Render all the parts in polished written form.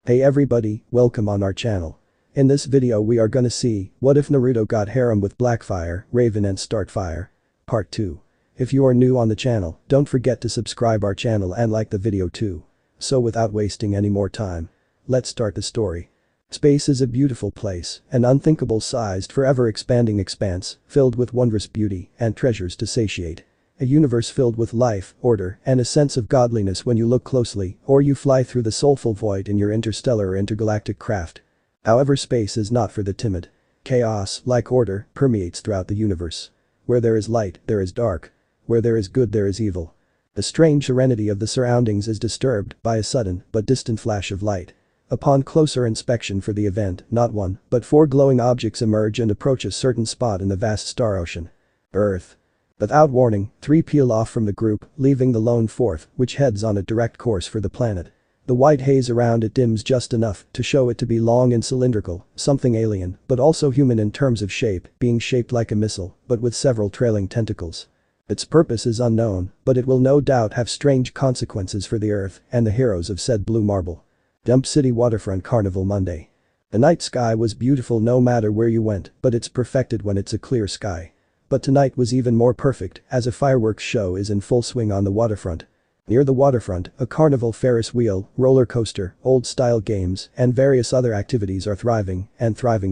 Hey everybody, welcome on our channel. In this video we are gonna see, what if Naruto got harem with Blackfire, Raven and Startfire? Part 2. If you are new on the channel, don't forget to subscribe our channel and like the video too. So without wasting any more time, let's start the story. Space is a beautiful place, an unthinkable sized forever expanding expanse, filled with wondrous beauty and treasures to satiate. A universe filled with life, order, and a sense of godliness when you look closely, or you fly through the soulful void in your interstellar or intergalactic craft. However, space is not for the timid. Chaos, like order, permeates throughout the universe. Where there is light, there is dark. Where there is good, there is evil. The strange serenity of the surroundings is disturbed by a sudden but distant flash of light. Upon closer inspection for the event, not one, but four glowing objects emerge and approach a certain spot in the vast star ocean. Earth. Without warning, three peel off from the group, leaving the lone fourth, which heads on a direct course for the planet. The white haze around it dims just enough to show it to be long and cylindrical, something alien, but also human in terms of shape, being shaped like a missile, but with several trailing tentacles. Its purpose is unknown, but it will no doubt have strange consequences for the Earth and the heroes of said blue marble. Dump City Waterfront Carnival Monday. The night sky was beautiful no matter where you went, but it's perfected when it's a clear sky. But tonight was even more perfect as a fireworks show is in full swing on the waterfront. Near the waterfront, a carnival Ferris wheel, roller coaster, old-style games, and various other activities are thriving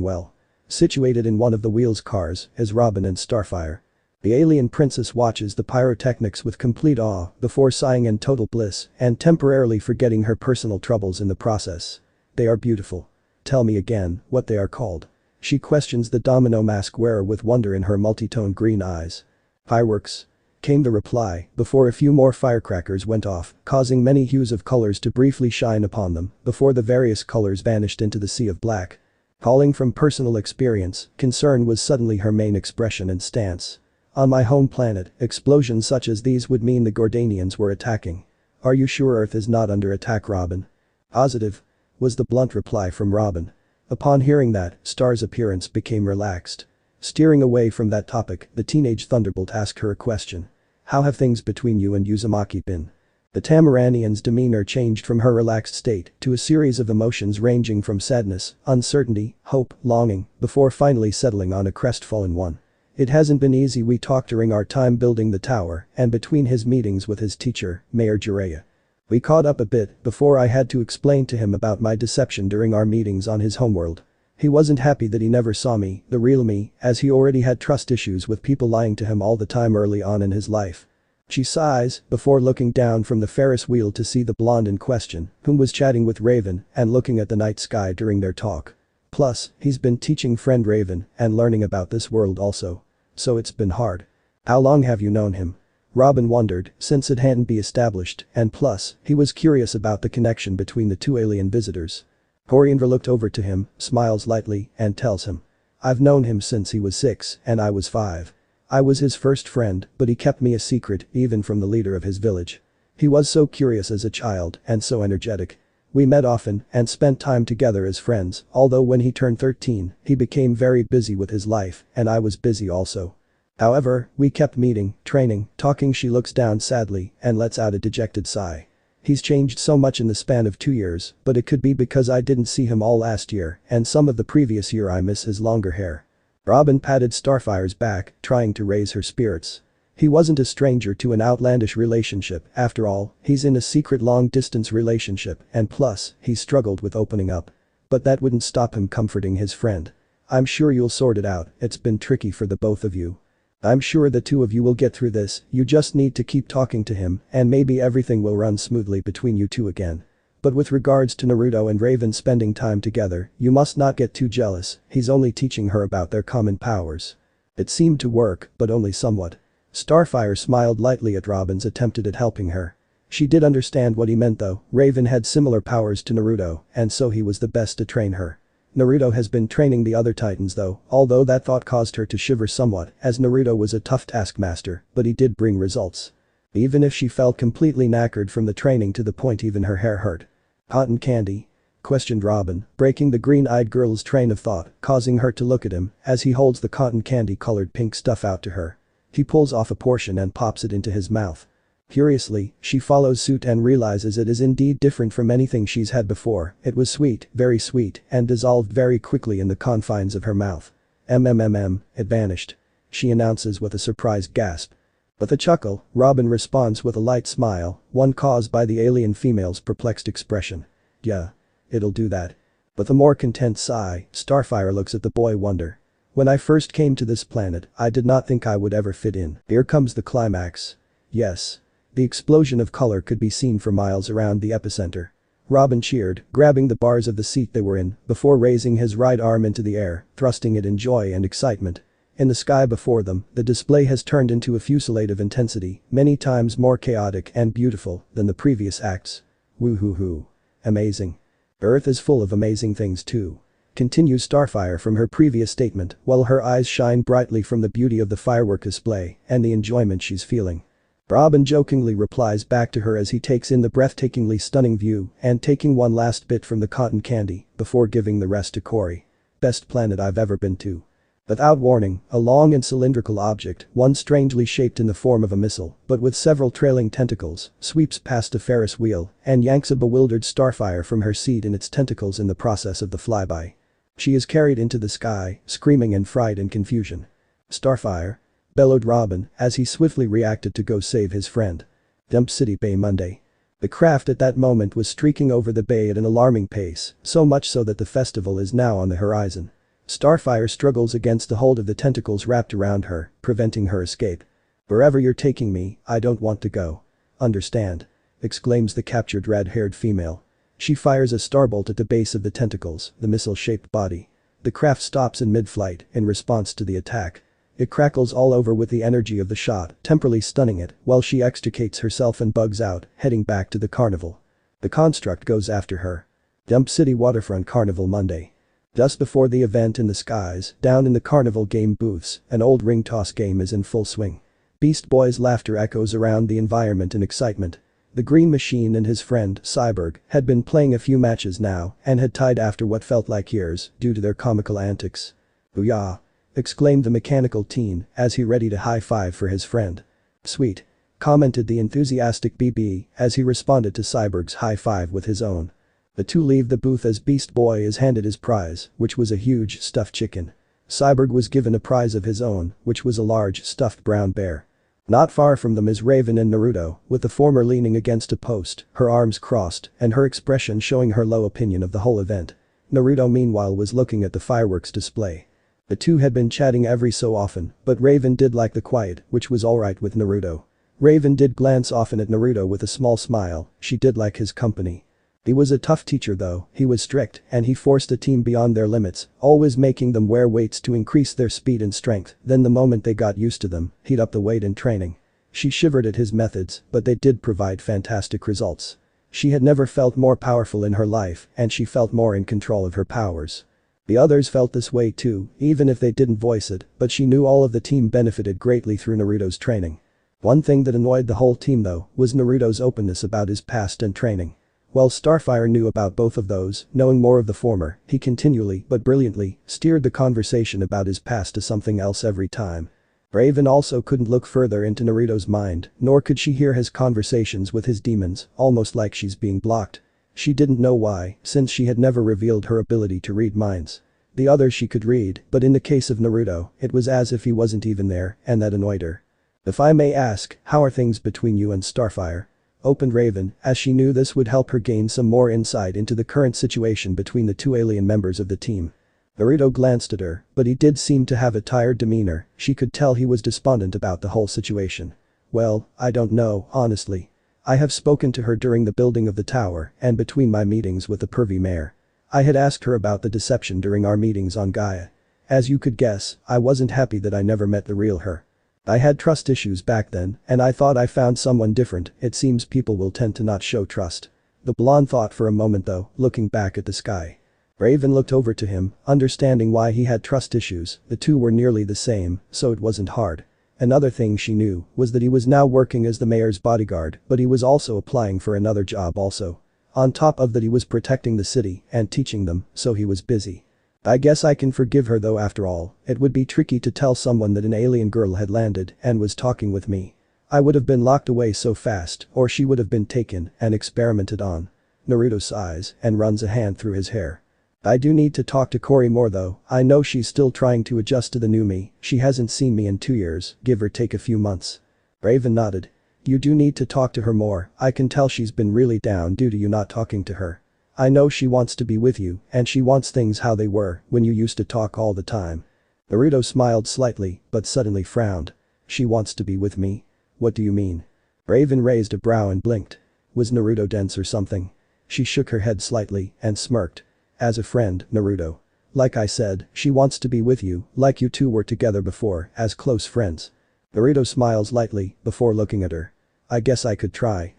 well. Situated in one of the wheel's cars is Robin and Startfire. The alien princess watches the pyrotechnics with complete awe before sighing in total bliss and temporarily forgetting her personal troubles in the process. They are beautiful. Tell me again what they are called. She questions the domino mask wearer with wonder in her multi-toned green eyes. Fireworks, came the reply before a few more firecrackers went off, causing many hues of colors to briefly shine upon them before the various colors vanished into the sea of black. Calling from personal experience, concern was suddenly her main expression and stance. On my home planet, explosions such as these would mean the Gordanians were attacking. Are you sure Earth is not under attack, Robin? Positive, was the blunt reply from Robin. Upon hearing that, Star's appearance became relaxed. Steering away from that topic, the teenage thunderbolt asked her a question. How have things between you and Uzumaki been? The Tamaranian's demeanor changed from her relaxed state to a series of emotions ranging from sadness, uncertainty, hope, longing, before finally settling on a crestfallen one. It hasn't been easy. We talked during our time building the tower and between his meetings with his teacher, Mayor Jiraiya. We caught up a bit before I had to explain to him about my deception during our meetings on his homeworld. He wasn't happy that he never saw me, the real me, as he already had trust issues with people lying to him all the time early on in his life. She sighs before looking down from the Ferris wheel to see the blonde in question, whom was chatting with Raven and looking at the night sky during their talk. Plus, he's been teaching friend Raven and learning about this world also. So it's been hard. How long have you known him? Robin wondered, since it hadn't been established, and plus, he was curious about the connection between the two alien visitors. Coriander looked over to him, smiles lightly, and tells him. I've known him since he was 6 and I was 5. I was his first friend, but he kept me a secret even from the leader of his village. He was so curious as a child and so energetic. We met often and spent time together as friends, although when he turned 13, he became very busy with his life and I was busy also. However, we kept meeting, training, talking. She looks down sadly and lets out a dejected sigh. He's changed so much in the span of 2 years, but it could be because I didn't see him all last year and some of the previous year. I miss his longer hair. Robin patted Starfire's back, trying to raise her spirits. He wasn't a stranger to an outlandish relationship, after all, he's in a secret long-distance relationship and plus, he struggled with opening up. But that wouldn't stop him comforting his friend. I'm sure you'll sort it out, it's been tricky for the both of you. I'm sure the two of you will get through this, you just need to keep talking to him and maybe everything will run smoothly between you two again. But with regards to Naruto and Raven spending time together, you must not get too jealous, he's only teaching her about their common powers. It seemed to work, but only somewhat. Starfire smiled lightly at Robin's attempt at helping her. She did understand what he meant though, Raven had similar powers to Naruto, and so he was the best to train her. Naruto has been training the other titans though, although that thought caused her to shiver somewhat as Naruto was a tough taskmaster, but he did bring results. Even if she felt completely knackered from the training to the point even her hair hurt. Cotton candy? Questioned Robin, breaking the green-eyed girl's train of thought, causing her to look at him as he holds the cotton candy colored pink stuff out to her. He pulls off a portion and pops it into his mouth. Curiously, she follows suit and realizes it is indeed different from anything she's had before. It was sweet, very sweet, and dissolved very quickly in the confines of her mouth. It vanished. She announces with a surprised gasp. With a chuckle, Robin responds with a light smile, one caused by the alien female's perplexed expression. Yeah. It'll do that. With a more content sigh, Starfire looks at the boy wonder. When I first came to this planet, I did not think I would ever fit in. Here comes the climax. Yes. The explosion of color could be seen for miles around the epicenter. Robin cheered, grabbing the bars of the seat they were in, before raising his right arm into the air, thrusting it in joy and excitement. In the sky before them, the display has turned into a fusillade of intensity, many times more chaotic and beautiful than the previous acts. Woo-hoo-hoo. Amazing. Earth is full of amazing things too. Continues Starfire from her previous statement, while her eyes shine brightly from the beauty of the firework display and the enjoyment she's feeling. Robin jokingly replies back to her as he takes in the breathtakingly stunning view and taking one last bit from the cotton candy before giving the rest to Cory. Best planet I've ever been to. Without warning, a long and cylindrical object, one strangely shaped in the form of a missile, but with several trailing tentacles, sweeps past a Ferris wheel and yanks a bewildered Starfire from her seat in its tentacles in the process of the flyby. She is carried into the sky, screaming in fright and confusion. Starfire? Bellowed Robin as he swiftly reacted to go save his friend. Dump City Bay Monday. The craft at that moment was streaking over the bay at an alarming pace, so much so that the festival is now on the horizon. Starfire struggles against the hold of the tentacles wrapped around her, preventing her escape. Wherever you're taking me, I don't want to go. Understand? Exclaims the captured red-haired female. She fires a starbolt at the base of the tentacles, the missile-shaped body. The craft stops in mid-flight in response to the attack. It crackles all over with the energy of the shot, temporarily stunning it, while she extricates herself and bugs out, heading back to the Carnival. The construct goes after her. Dump City Waterfront Carnival Monday. Just before the event in the skies, down in the Carnival game booths, an old ring toss game is in full swing. Beast Boy's laughter echoes around the environment in excitement. The Green Machine and his friend, Cyborg, had been playing a few matches now and had tied after what felt like years due to their comical antics. "Booyah!" exclaimed the mechanical teen as he ready to high-five for his friend. "Sweet," commented the enthusiastic BB as he responded to Cyborg's high-five with his own. The two leave the booth as Beast Boy is handed his prize, which was a huge stuffed chicken. Cyborg was given a prize of his own, which was a large stuffed brown bear. Not far from them is Raven and Naruto, with the former leaning against a post, her arms crossed, and her expression showing her low opinion of the whole event. Naruto meanwhile was looking at the fireworks display. The two had been chatting every so often, but Raven did like the quiet, which was alright with Naruto. Raven did glance often at Naruto with a small smile, she did like his company. He was a tough teacher though, he was strict and he forced the team beyond their limits, always making them wear weights to increase their speed and strength, then the moment they got used to them, he'd up the weight in training. She shivered at his methods, but they did provide fantastic results. She had never felt more powerful in her life and she felt more in control of her powers. The others felt this way too, even if they didn't voice it, but she knew all of the team benefited greatly through Naruto's training. One thing that annoyed the whole team though was Naruto's openness about his past and training. While Starfire knew about both of those, knowing more of the former, he continually, but brilliantly, steered the conversation about his past to something else every time. Raven also couldn't look further into Naruto's mind, nor could she hear his conversations with his demons, almost like she's being blocked. She didn't know why, since she had never revealed her ability to read minds. The others she could read, but in the case of Naruto, it was as if he wasn't even there, and that annoyed her. "If I may ask, how are things between you and Starfire?" Opened Raven, as she knew this would help her gain some more insight into the current situation between the two alien members of the team. Naruto glanced at her, but he did seem to have a tired demeanor, she could tell he was despondent about the whole situation. "Well, I don't know, honestly. I have spoken to her during the building of the tower and between my meetings with the pervy mayor. I had asked her about the deception during our meetings on Gaia. As you could guess, I wasn't happy that I never met the real her. I had trust issues back then, and I thought I found someone different, it seems people will tend to not show trust." The blonde thought for a moment though, looking back at the sky. Raven looked over to him, understanding why he had trust issues, the two were nearly the same, so it wasn't hard. Another thing she knew was that he was now working as the mayor's bodyguard, but he was also applying for another job also. On top of that he was protecting the city and teaching them, so he was busy. "I guess I can forgive her though after all, it would be tricky to tell someone that an alien girl had landed and was talking with me. I would have been locked away so fast, or she would have been taken and experimented on. Naruto sighs and runs a hand through his hair. I do need to talk to Cory more though, I know she's still trying to adjust to the new me, she hasn't seen me in 2 years, give or take a few months. Raven nodded. You do need to talk to her more, I can tell she's been really down due to you not talking to her. I know she wants to be with you, and she wants things how they were when you used to talk all the time. Naruto smiled slightly, but suddenly frowned. She wants to be with me? What do you mean? Raven raised a brow and blinked. Was Naruto dense or something? She shook her head slightly and smirked. As a friend, Naruto. Like I said, she wants to be with you, like you two were together before, as close friends. Naruto smiles lightly before looking at her. I guess I could try,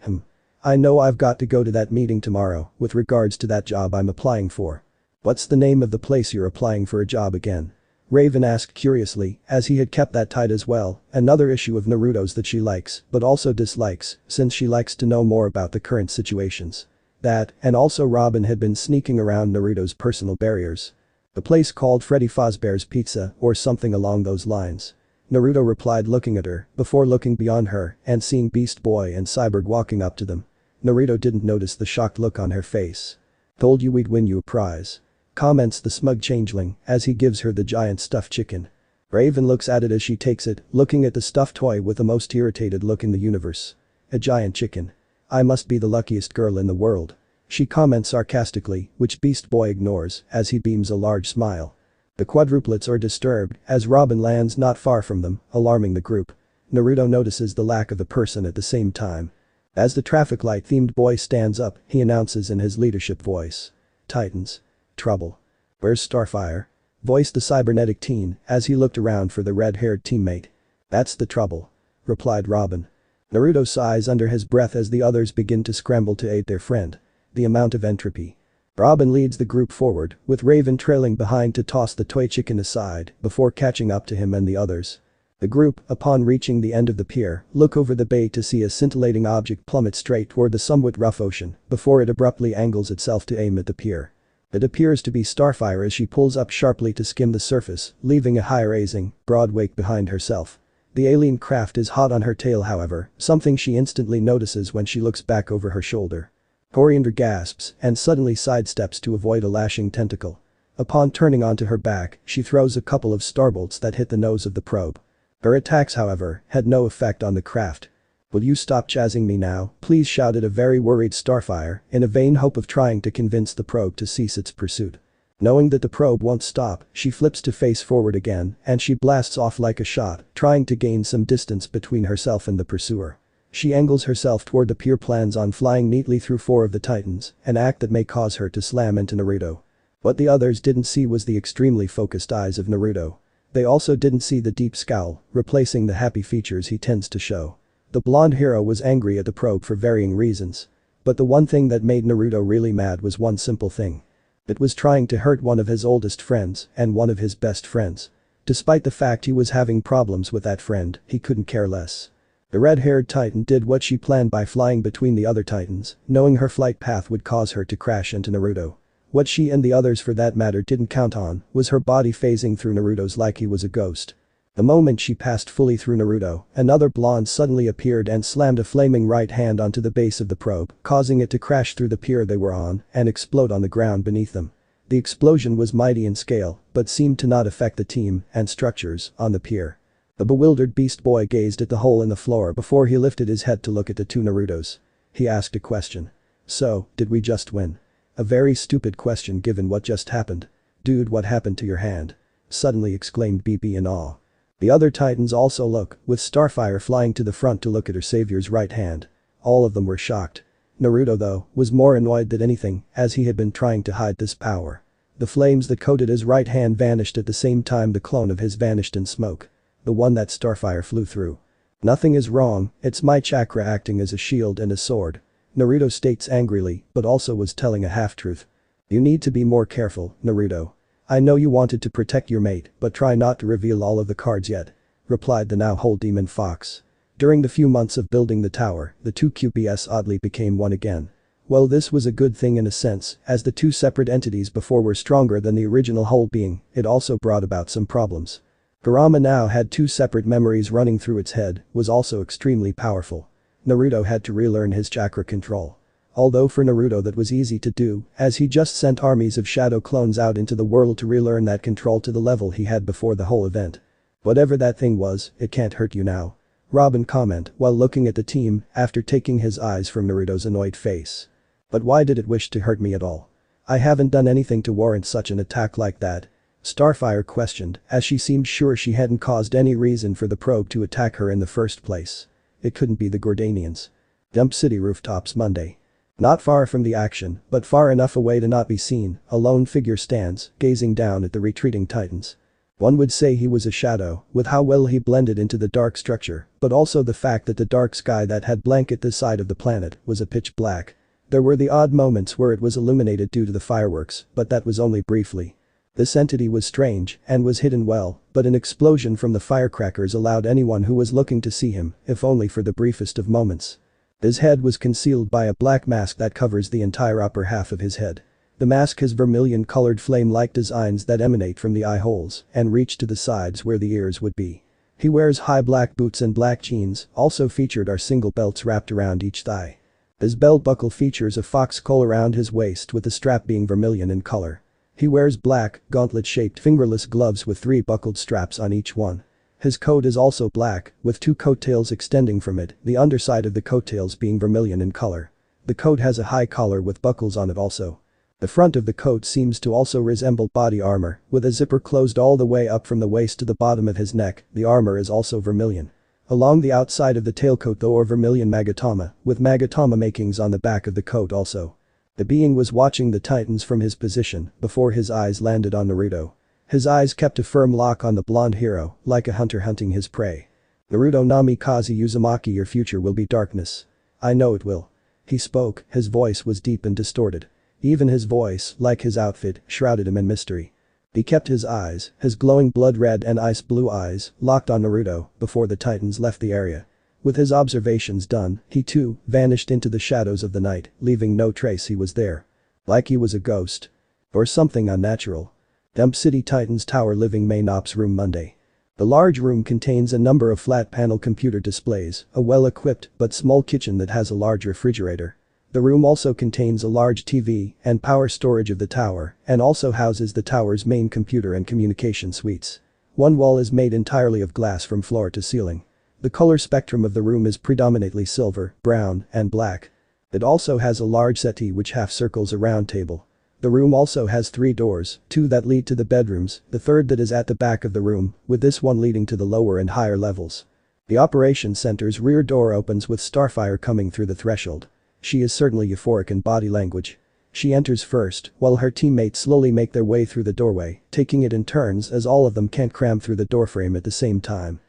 I know I've got to go to that meeting tomorrow with regards to that job I'm applying for. What's the name of the place you're applying for a job again? Raven asked curiously, as he had kept that tight as well, another issue of Naruto's that she likes, but also dislikes, since she likes to know more about the current situations. That, and also Robin had been sneaking around Naruto's personal barriers. The place called Freddy Fazbear's Pizza or something along those lines. Naruto replied looking at her, before looking beyond her and seeing Beast Boy and Cyborg walking up to them. Naruto didn't notice the shocked look on her face. Told you we'd win you a prize. Comments the smug changeling as he gives her the giant stuffed chicken. Raven looks at it as she takes it, looking at the stuffed toy with the most irritated look in the universe. A giant chicken. I must be the luckiest girl in the world. She comments sarcastically, which Beast Boy ignores as he beams a large smile. The quadruplets are disturbed as Robin lands not far from them, alarming the group. Naruto notices the lack of a person at the same time. As the traffic light-themed boy stands up, he announces in his leadership voice. Titans. Trouble. Where's Startfire? Voiced the cybernetic teen as he looked around for the red-haired teammate. That's the trouble. Replied Robin. Naruto sighs under his breath as the others begin to scramble to aid their friend. The amount of entropy. Robin leads the group forward, with Raven trailing behind to toss the toy chicken aside before catching up to him and the others. The group, upon reaching the end of the pier, look over the bay to see a scintillating object plummet straight toward the somewhat rough ocean before it abruptly angles itself to aim at the pier. It appears to be Startfire as she pulls up sharply to skim the surface, leaving a high-raising, broad wake behind herself. The alien craft is hot on her tail however, something she instantly notices when she looks back over her shoulder. Coriander gasps and suddenly sidesteps to avoid a lashing tentacle. Upon turning onto her back, she throws a couple of starbolts that hit the nose of the probe. Her attacks however, had no effect on the craft. Will you stop chasing me now, please, shouted a very worried Startfire in a vain hope of trying to convince the probe to cease its pursuit. Knowing that the probe won't stop, she flips to face forward again and she blasts off like a shot, trying to gain some distance between herself and the pursuer. She angles herself toward the pier, plans on flying neatly through 4 of the Titans, an act that may cause her to slam into Naruto. What the others didn't see was the extremely focused eyes of Naruto. They also didn't see the deep scowl, replacing the happy features he tends to show. The blonde hero was angry at the probe for varying reasons. But the one thing that made Naruto really mad was one simple thing. It was trying to hurt one of his oldest friends and one of his best friends. Despite the fact he was having problems with that friend, he couldn't care less. The red-haired Titan did what she planned by flying between the other Titans, knowing her flight path would cause her to crash into Naruto. What she and the others for that matter didn't count on was her body phasing through Naruto's like he was a ghost. The moment she passed fully through Naruto, another blonde suddenly appeared and slammed a flaming right hand onto the base of the probe, causing it to crash through the pier they were on and explode on the ground beneath them. The explosion was mighty in scale, but seemed to not affect the team and structures on the pier. The bewildered Beast Boy gazed at the hole in the floor before he lifted his head to look at the 2 Narutos. He asked a question. So, did we just win? A very stupid question given what just happened. Dude, what happened to your hand? Suddenly exclaimed BB in awe. The other Titans also look, with Startfire flying to the front to look at her savior's right hand. All of them were shocked. Naruto though, was more annoyed than anything, as he had been trying to hide this power. The flames that coated his right hand vanished at the same time the clone of his vanished in smoke. The one that Startfire flew through. Nothing is wrong, it's my chakra acting as a shield and a sword. Naruto states angrily, but also was telling a half-truth. You need to be more careful, Naruto. I know you wanted to protect your mate, but try not to reveal all of the cards yet. Replied the now whole demon fox. During the few months of building the tower, the 2 QPS oddly became one again. Well, this was a good thing in a sense, as the 2 separate entities before were stronger than the original whole being, it also brought about some problems. Kurama now had two separate memories running through its head, was also extremely powerful. Naruto had to relearn his chakra control. Although for Naruto that was easy to do, as he just sent armies of shadow clones out into the world to relearn that control to the level he had before the whole event. Whatever that thing was, it can't hurt you now. Robin comment while looking at the team after taking his eyes from Naruto's annoyed face. But why did it wish to hurt me at all? I haven't done anything to warrant such an attack like that. Startfire questioned as she seemed sure she hadn't caused any reason for the probe to attack her in the first place. It couldn't be the Gordanians. Dump City rooftops Monday. Not far from the action, but far enough away to not be seen, a lone figure stands, gazing down at the retreating Titans. One would say he was a shadow, with how well he blended into the dark structure, but also the fact that the dark sky that had blanketed the side of the planet was a pitch black. There were the odd moments where it was illuminated due to the fireworks, but that was only briefly. This entity was strange and was hidden well, but an explosion from the firecrackers allowed anyone who was looking to see him, if only for the briefest of moments. His head was concealed by a black mask that covers the entire upper half of his head. The mask has vermilion-colored flame-like designs that emanate from the eye holes and reach to the sides where the ears would be. He wears high black boots and black jeans, also featured are single belts wrapped around each thigh. His belt buckle features a fox skull around his waist with the strap being vermilion in color. He wears black, gauntlet-shaped fingerless gloves with 3 buckled straps on each one. His coat is also black, with 2 coattails extending from it, the underside of the coattails being vermilion in color. The coat has a high collar with buckles on it also. The front of the coat seems to also resemble body armor, with a zipper closed all the way up from the waist to the bottom of his neck. The armor is also vermilion. Along the outside of the tailcoat though are vermilion magatama, with magatama makings on the back of the coat also. The being was watching the Titans from his position before his eyes landed on Naruto. His eyes kept a firm lock on the blonde hero, like a hunter hunting his prey. Naruto Namikaze Uzumaki, your future will be darkness. I know it will. He spoke, his voice was deep and distorted. Even his voice, like his outfit, shrouded him in mystery. He kept his eyes, his glowing blood red and ice blue eyes, locked on Naruto before the Titans left the area. With his observations done, he too vanished into the shadows of the night, leaving no trace he was there. Like he was a ghost. Or something unnatural. Dump City Titans Tower Living Main Ops Room Monday. The large room contains a number of flat panel computer displays, a well-equipped but small kitchen that has a large refrigerator. The room also contains a large TV and power storage of the tower and also houses the tower's main computer and communication suites. One wall is made entirely of glass from floor to ceiling. The color spectrum of the room is predominantly silver, brown, and black. It also has a large settee which half circles a round table. The room also has 3 doors, 2 that lead to the bedrooms, the third that is at the back of the room, with this one leading to the lower and higher levels. The operations center's rear door opens with Startfire coming through the threshold. She is certainly euphoric in body language. She enters first, while her teammates slowly make their way through the doorway, taking it in turns as all of them can't cram through the doorframe at the same time.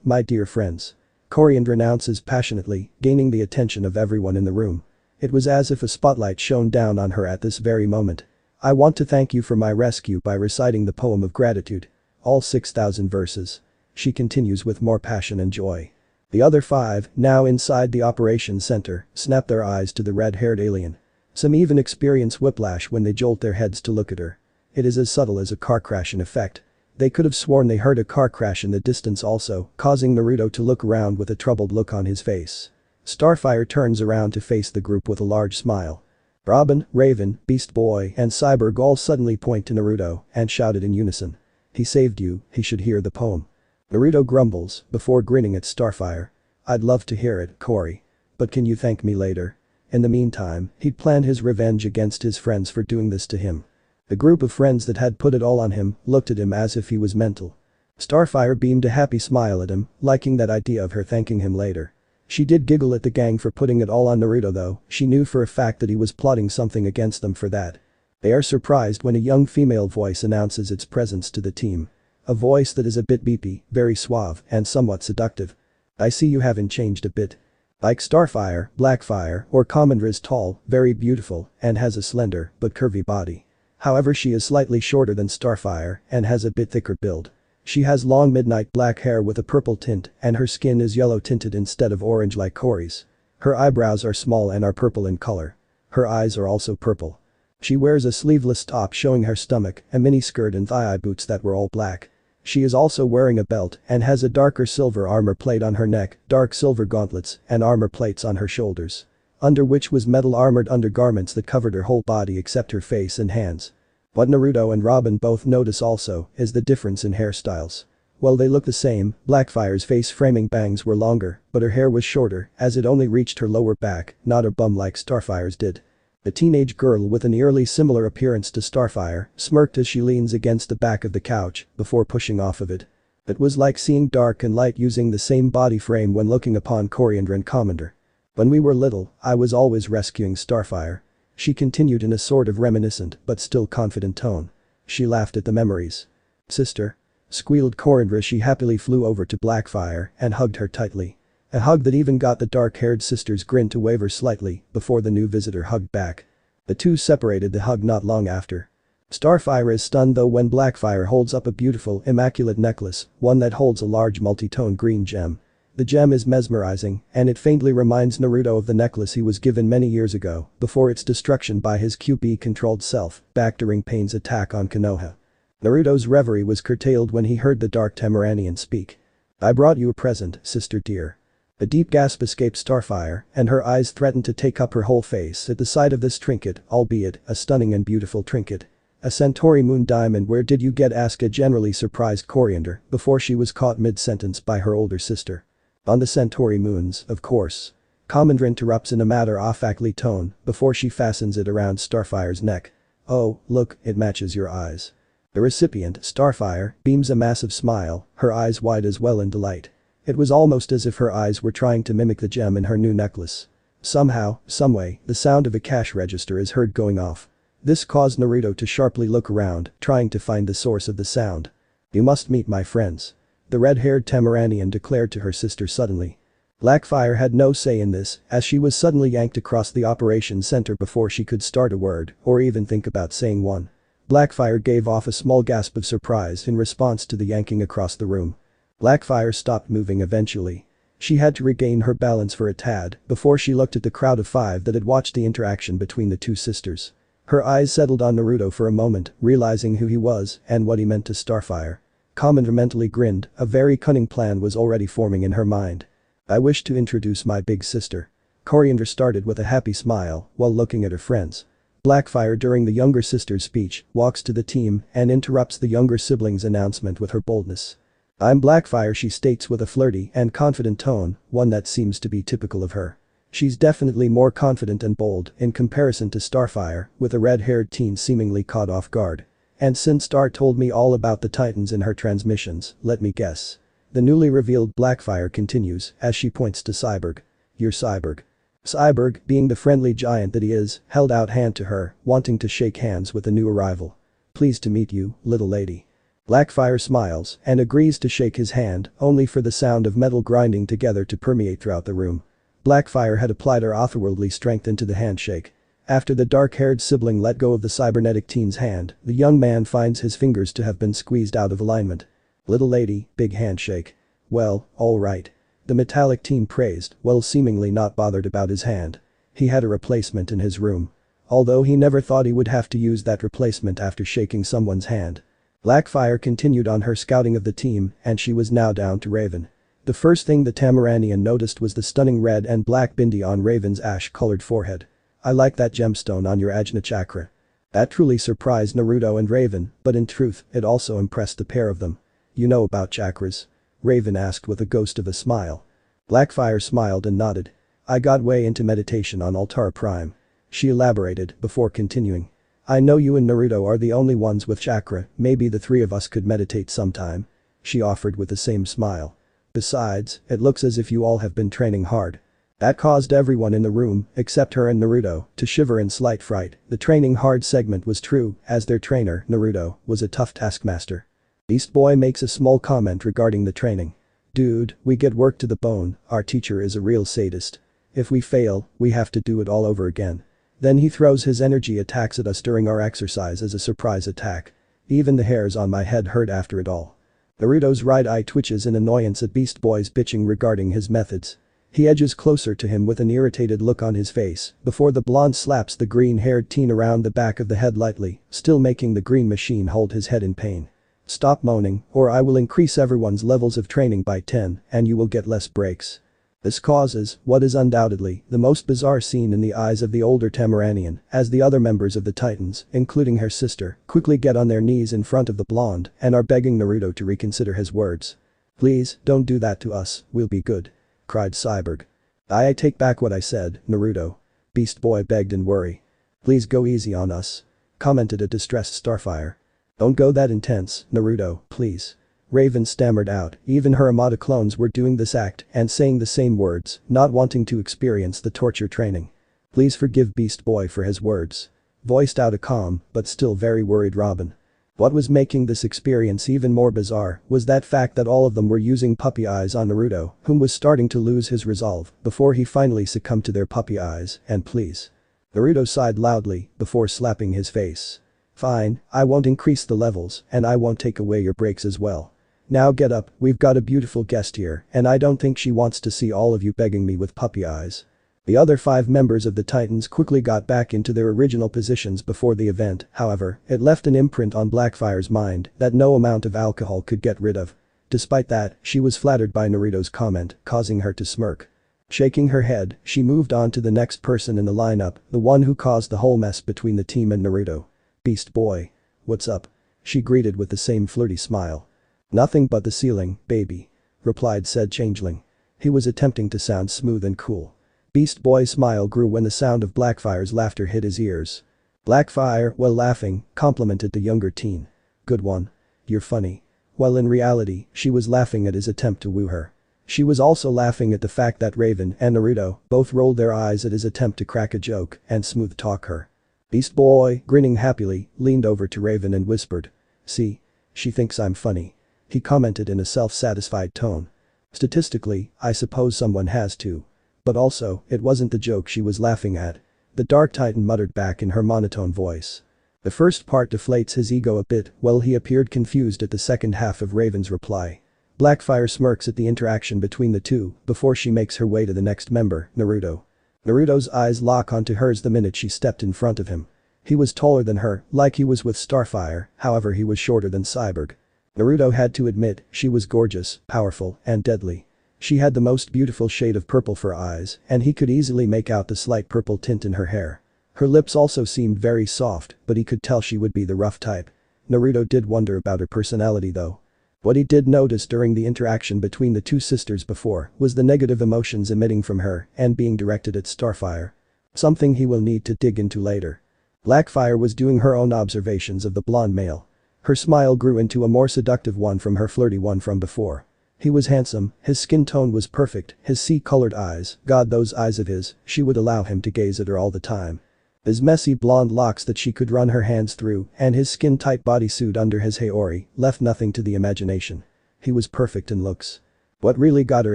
My dear friends. Coriander announces passionately, gaining the attention of everyone in the room. It was as if a spotlight shone down on her at this very moment. I want to thank you for my rescue by reciting the poem of gratitude. All 6,000 verses. She continues with more passion and joy. The other 5, now inside the operations center, snap their eyes to the red-haired alien. Some even experience whiplash when they jolt their heads to look at her. It is as subtle as a car crash in effect. They could have sworn they heard a car crash in the distance also, causing Naruto to look around with a troubled look on his face. Startfire turns around to face the group with a large smile. Robin, Raven, Beast Boy, and Cyborg all suddenly point to Naruto and shouted in unison. He saved you, he should hear the poem. Naruto grumbles before grinning at Startfire. I'd love to hear it, Cory. But can you thank me later? In the meantime, he'd planned his revenge against his friends for doing this to him. The group of friends that had put it all on him looked at him as if he was mental. Startfire beamed a happy smile at him, liking that idea of her thanking him later. She did giggle at the gang for putting it all on Naruto though, she knew for a fact that he was plotting something against them for that. They are surprised when a young female voice announces its presence to the team. A voice that is a bit beepy, very suave, and somewhat seductive. I see you haven't changed a bit. Like Startfire, Blackfire, or Commander is tall, very beautiful, and has a slender but curvy body. However, she is slightly shorter than Startfire and has a bit thicker build. She has long midnight black hair with a purple tint and her skin is yellow tinted instead of orange like Cory's. Her eyebrows are small and are purple in color. Her eyes are also purple. She wears a sleeveless top showing her stomach, a mini skirt and thigh-high boots that were all black. She is also wearing a belt and has a darker silver armor plate on her neck, dark silver gauntlets, and armor plates on her shoulders. Under which was metal armored undergarments that covered her whole body except her face and hands. What Naruto and Robin both notice also is the difference in hairstyles. While they look the same, Blackfire's face framing bangs were longer, but her hair was shorter as it only reached her lower back, not her bum like Starfire's did. The teenage girl with an eerily similar appearance to Starfire smirked as she leans against the back of the couch before pushing off of it. It was like seeing dark and light using the same body frame when looking upon Coriander and Commander. When we were little, I was always rescuing Starfire. She continued in a sort of reminiscent but still confident tone. She laughed at the memories. Sister? Squealed Coriander as she happily flew over to Blackfire and hugged her tightly. A hug that even got the dark-haired sister's grin to waver slightly before the new visitor hugged back. The two separated the hug not long after. Starfire is stunned though when Blackfire holds up a beautiful, immaculate necklace, one that holds a large multi-tone green gem. The gem is mesmerizing, and it faintly reminds Naruto of the necklace he was given many years ago, before its destruction by his QB-controlled self, back during Pain's attack on Konoha. Naruto's reverie was curtailed when he heard the Dark Tamaranian speak. I brought you a present, sister dear. A deep gasp escaped Starfire, and her eyes threatened to take up her whole face at the sight of this trinket, albeit a stunning and beautiful trinket. A Centauri moon diamond. Where did you get? Asked a generally surprised Coriander before she was caught mid-sentence by her older sister. On the Centauri moons, of course. Commander interrupts in a matter-of-factly tone before she fastens it around Starfire's neck. Oh, look, it matches your eyes. The recipient, Starfire, beams a massive smile, her eyes wide as well in delight. It was almost as if her eyes were trying to mimic the gem in her new necklace. Somehow, someway, the sound of a cash register is heard going off. This caused Naruto to sharply look around, trying to find the source of the sound. You must meet my friends. The red-haired Tamaranian declared to her sister suddenly. Blackfire had no say in this, as she was suddenly yanked across the operations center before she could start a word or even think about saying one. Blackfire gave off a small gasp of surprise in response to the yanking across the room. Blackfire stopped moving eventually. She had to regain her balance for a tad before she looked at the crowd of 5 that had watched the interaction between the two sisters. Her eyes settled on Naruto for a moment, realizing who he was and what he meant to Starfire. Commander mentally grinned, a very cunning plan was already forming in her mind. I wish to introduce my big sister. Coriander started with a happy smile while looking at her friends. Blackfire during the younger sister's speech walks to the team and interrupts the younger sibling's announcement with her boldness. I'm Blackfire, she states with a flirty and confident tone, one that seems to be typical of her. She's definitely more confident and bold in comparison to Starfire, with a red-haired teen seemingly caught off guard. And since Star told me all about the Titans in her transmissions, let me guess. The newly revealed Blackfire continues as she points to Cyborg. You're Cyborg. Cyborg, being the friendly giant that he is, held out hand to her, wanting to shake hands with the new arrival. Pleased to meet you, little lady. Blackfire smiles and agrees to shake his hand, only for the sound of metal grinding together to permeate throughout the room. Blackfire had applied her otherworldly strength into the handshake. After the dark-haired sibling let go of the cybernetic teen's hand, the young man finds his fingers to have been squeezed out of alignment. Little lady, big handshake. Well, alright. The metallic teen praised, while seemingly not bothered about his hand. He had a replacement in his room. Although he never thought he would have to use that replacement after shaking someone's hand. Blackfire continued on her scouting of the team and she was now down to Raven. The first thing the Tamaranian noticed was the stunning red and black bindi on Raven's ash-colored forehead. I like that gemstone on your Ajna chakra. That truly surprised Naruto and Raven, but in truth, it also impressed the pair of them. You know about chakras? Raven asked with a ghost of a smile. Blackfire smiled and nodded. I got way into meditation on Altara Prime. She elaborated before continuing. I know you and Naruto are the only ones with chakra, maybe the 3 of us could meditate sometime. She offered with the same smile. Besides, it looks as if you all have been training hard. That caused everyone in the room, except her and Naruto, to shiver in slight fright. The training hard segment was true, as their trainer, Naruto, was a tough taskmaster. Beast Boy makes a small comment regarding the training. Dude, we get worked to the bone, our teacher is a real sadist. If we fail, we have to do it all over again. Then he throws his energy attacks at us during our exercise as a surprise attack. Even the hairs on my head hurt after it all. Naruto's right eye twitches in annoyance at Beast Boy's bitching regarding his methods. He edges closer to him with an irritated look on his face before the blonde slaps the green-haired teen around the back of the head lightly, still making the green machine hold his head in pain. Stop moaning, or I will increase everyone's levels of training by 10 and you will get less breaks. This causes what is undoubtedly the most bizarre scene in the eyes of the older Tamaranian as the other members of the Titans, including her sister, quickly get on their knees in front of the blonde and are begging Naruto to reconsider his words. "Please, don't do that to us, we'll be good," cried Cyborg. I take back what I said, Naruto," Beast Boy begged in worry. "Please go easy on us," commented a distressed Starfire. "Don't go that intense, Naruto, please." Raven stammered out, even her Amada clones were doing this act and saying the same words, not wanting to experience the torture training. "Please forgive Beast Boy for his words," voiced out a calm but still very worried Robin. What was making this experience even more bizarre was that fact that all of them were using puppy eyes on Naruto, whom was starting to lose his resolve before he finally succumbed to their puppy eyes, and please. Naruto sighed loudly before slapping his face. "Fine, I won't increase the levels and I won't take away your breaks as well. Now get up, we've got a beautiful guest here and I don't think she wants to see all of you begging me with puppy eyes." The other 5 members of the Titans quickly got back into their original positions before the event, however, it left an imprint on Blackfire's mind that no amount of alcohol could get rid of. Despite that, she was flattered by Naruto's comment, causing her to smirk. Shaking her head, she moved on to the next person in the lineup, the one who caused the whole mess between the team and Naruto. "Beast Boy. What's up?" she greeted with the same flirty smile. "Nothing but the ceiling, baby," replied said changeling. He was attempting to sound smooth and cool. Beast Boy's smile grew when the sound of Blackfire's laughter hit his ears. Blackfire, while laughing, complimented the younger teen. "Good one. You're funny." While in reality, she was laughing at his attempt to woo her. She was also laughing at the fact that Raven and Naruto both rolled their eyes at his attempt to crack a joke and smooth talk her. Beast Boy, grinning happily, leaned over to Raven and whispered. "See? She thinks I'm funny," he commented in a self-satisfied tone. "Statistically, I suppose someone has to. But also, it wasn't the joke she was laughing at," the Dark Titan muttered back in her monotone voice. The first part deflates his ego a bit while he appeared confused at the second half of Raven's reply. Blackfire smirks at the interaction between the two before she makes her way to the next member, Naruto. Naruto's eyes lock onto hers the minute she stepped in front of him. He was taller than her, like he was with Starfire, however he was shorter than Cyborg. Naruto had to admit she was gorgeous, powerful, and deadly. She had the most beautiful shade of purple for eyes and he could easily make out the slight purple tint in her hair. Her lips also seemed very soft but he could tell she would be the rough type. Naruto did wonder about her personality though. What he did notice during the interaction between the two sisters before was the negative emotions emitting from her and being directed at Starfire. Something he will need to dig into later. Blackfire was doing her own observations of the blonde male. Her smile grew into a more seductive one from her flirty one from before. He was handsome, his skin tone was perfect, his sea-colored eyes, God those eyes of his, she would allow him to gaze at her all the time. His messy blonde locks that she could run her hands through and his skin-tight bodysuit under his haori left nothing to the imagination. He was perfect in looks. What really got her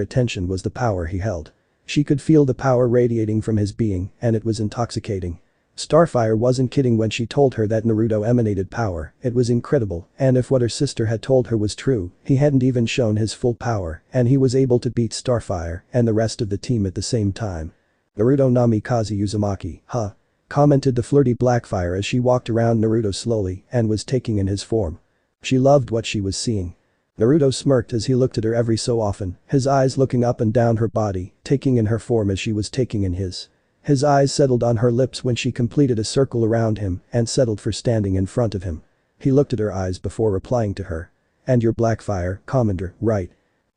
attention was the power he held. She could feel the power radiating from his being and it was intoxicating. Starfire wasn't kidding when she told her that Naruto emanated power, it was incredible, and if what her sister had told her was true, he hadn't even shown his full power and he was able to beat Starfire and the rest of the team at the same time. "Naruto Namikaze Uzumaki, huh?" commented the flirty Blackfire as she walked around Naruto slowly and was taking in his form. She loved what she was seeing. Naruto smirked as he looked at her every so often, his eyes looking up and down her body, taking in her form as she was taking in his. His eyes settled on her lips when she completed a circle around him and settled for standing in front of him. He looked at her eyes before replying to her. "And you're Blackfire, Commander, right?"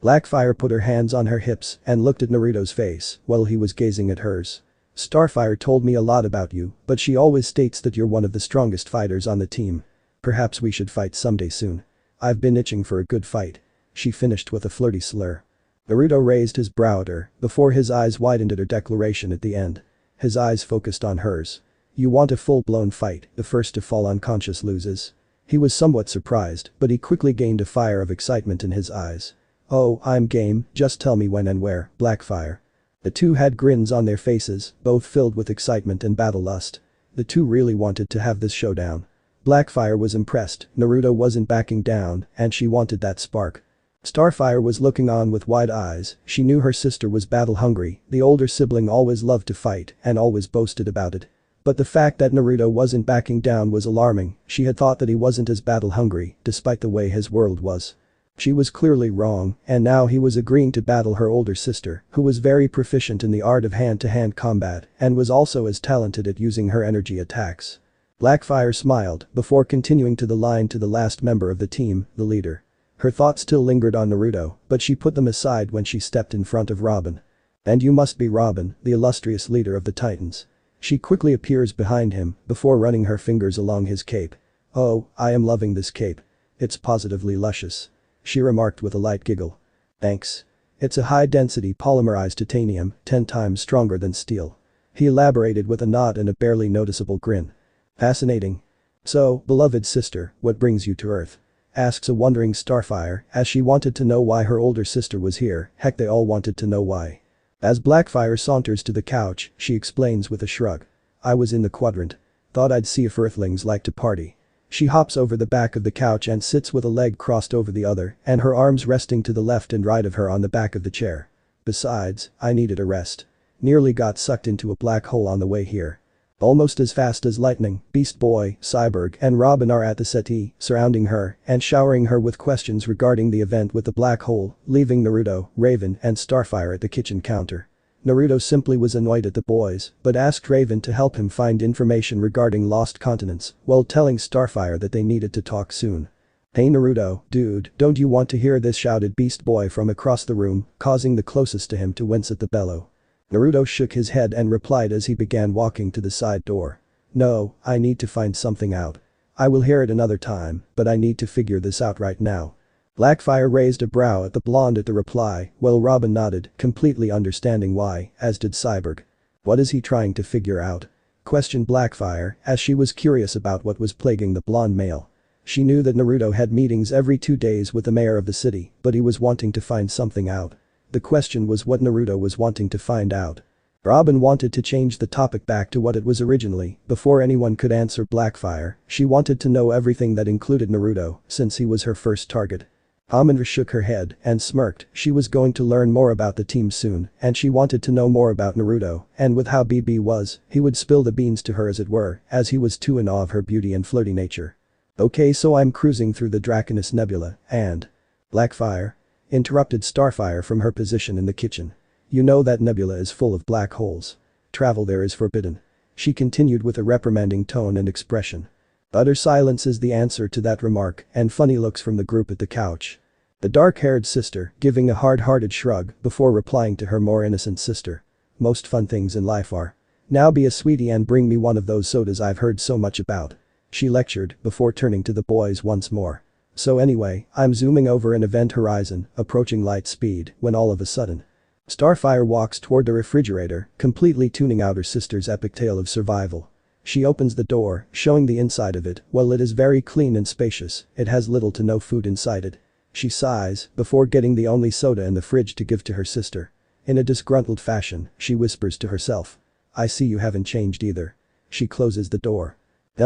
Blackfire put her hands on her hips and looked at Naruto's face while he was gazing at hers. "Starfire told me a lot about you, but she always states that you're one of the strongest fighters on the team. Perhaps we should fight someday soon. I've been itching for a good fight," she finished with a flirty slur. Naruto raised his brow at her before his eyes widened at her declaration at the end. His eyes focused on hers. "You want a full-blown fight, the first to fall unconscious loses." He was somewhat surprised, but he quickly gained a fire of excitement in his eyes. "Oh, I'm game, just tell me when and where, Blackfire." The two had grins on their faces, both filled with excitement and battle lust. The two really wanted to have this showdown. Blackfire was impressed, Naruto wasn't backing down, and she wanted that spark. Starfire was looking on with wide eyes, she knew her sister was battle hungry, the older sibling always loved to fight and always boasted about it. But the fact that Naruto wasn't backing down was alarming. She had thought that he wasn't as battle-hungry, despite the way his world was. She was clearly wrong, and now he was agreeing to battle her older sister, who was very proficient in the art of hand-to-hand combat and was also as talented at using her energy attacks. Blackfire smiled before continuing to the line to the last member of the team, the leader. Her thoughts still lingered on Naruto, but she put them aside when she stepped in front of Robin. And you must be Robin, the illustrious leader of the Titans. She quickly appears behind him before running her fingers along his cape. Oh, I am loving this cape. It's positively luscious. She remarked with a light giggle. Thanks. It's a high-density polymerized titanium, 10 times stronger than steel. He elaborated with a nod and a barely noticeable grin. Fascinating. So, beloved sister, what brings you to Earth? Asks a wondering Startfire, as she wanted to know why her older sister was here. Heck, they all wanted to know why. As Blackfire saunters to the couch, she explains with a shrug. I was in the quadrant. Thought I'd see if Earthlings like to party. She hops over the back of the couch and sits with a leg crossed over the other and her arms resting to the left and right of her on the back of the chair. Besides, I needed a rest. Nearly got sucked into a black hole on the way here. Almost as fast as lightning, Beast Boy, Cyborg and Robin are at the settee, surrounding her and showering her with questions regarding the event with the black hole, leaving Naruto, Raven and Starfire at the kitchen counter. Naruto simply was annoyed at the boys, but asked Raven to help him find information regarding lost continents, while telling Starfire that they needed to talk soon. Hey Naruto, dude, don't you want to hear this, shouted Beast Boy from across the room, causing the closest to him to wince at the bellow. Naruto shook his head and replied as he began walking to the side door. No, I need to find something out. I will hear it another time, but I need to figure this out right now. Blackfire raised a brow at the blonde at the reply, while Robin nodded, completely understanding why, as did Cyborg. What is he trying to figure out? Questioned Blackfire, as she was curious about what was plaguing the blonde male. She knew that Naruto had meetings every 2 days with the mayor of the city, but he was wanting to find something out. The question was what Naruto was wanting to find out. Robin wanted to change the topic back to what it was originally, before anyone could answer Blackfire. She wanted to know everything that included Naruto, since he was her first target. Amandra shook her head and smirked. She was going to learn more about the team soon, and she wanted to know more about Naruto, and with how BB was, he would spill the beans to her as it were, as he was too in awe of her beauty and flirty nature. Okay, so I'm cruising through the Draconus Nebula, and… Blackfire? Interrupted Starfire from her position in the kitchen. You know that nebula is full of black holes. Travel there is forbidden. She continued with a reprimanding tone and expression. Utter silence is the answer to that remark, and funny looks from the group at the couch. The dark-haired sister, giving a hard-hearted shrug before replying to her more innocent sister. Most fun things in life are. Now be a sweetie and bring me one of those sodas I've heard so much about. She lectured before turning to the boys once more. So anyway, I'm zooming over an event horizon, approaching light speed, when all of a sudden. Starfire walks toward the refrigerator, completely tuning out her sister's epic tale of survival. She opens the door, showing the inside of it. While it is very clean and spacious, it has little to no food inside it. She sighs before getting the only soda in the fridge to give to her sister. In a disgruntled fashion, she whispers to herself. I see you haven't changed either. She closes the door.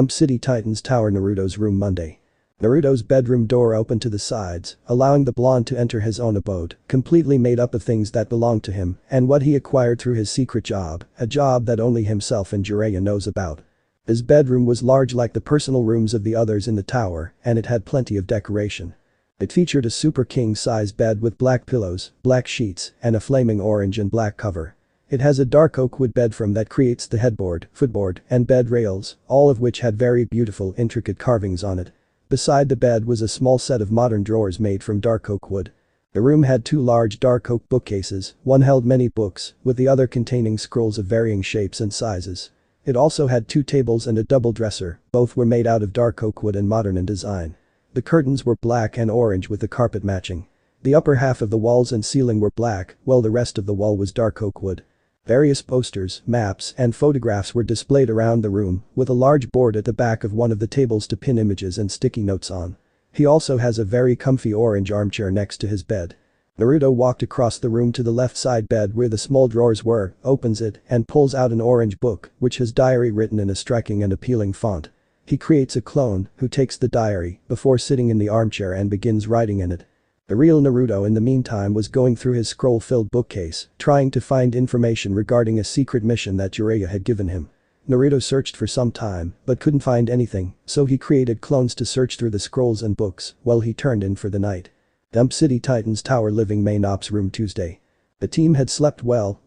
City Titans tower Naruto's room Monday. Naruto's bedroom door opened to the sides, allowing the blonde to enter his own abode, completely made up of things that belonged to him and what he acquired through his secret job, a job that only himself and Jiraiya knows about. His bedroom was large like the personal rooms of the others in the tower, and it had plenty of decoration. It featured a super king-size bed with black pillows, black sheets, and a flaming orange and black cover. It has a dark oak wood bed frame that creates the headboard, footboard, and bed rails, all of which had very beautiful intricate carvings on it. Beside the bed was a small set of modern drawers made from dark oak wood. The room had 2 large dark oak bookcases, one held many books, with the other containing scrolls of varying shapes and sizes. It also had 2 tables and a double dresser, both were made out of dark oak wood and modern in design. The curtains were black and orange with the carpet matching. The upper half of the walls and ceiling were black, while the rest of the wall was dark oak wood. Various posters, maps, and photographs were displayed around the room, with a large board at the back of one of the tables to pin images and sticky notes on. He also has a very comfy orange armchair next to his bed. Naruto walked across the room to the left side bed where the small drawers were, opens it, and pulls out an orange book, which has diary written in a striking and appealing font. He creates a clone, who takes the diary, before sitting in the armchair and begins writing in it. The real Naruto in the meantime was going through his scroll-filled bookcase, trying to find information regarding a secret mission that Jiraiya had given him. Naruto searched for some time, but couldn't find anything, so he created clones to search through the scrolls and books while he turned in for the night. Dump City Titans Tower Living Main Ops Room Tuesday. The team had slept well,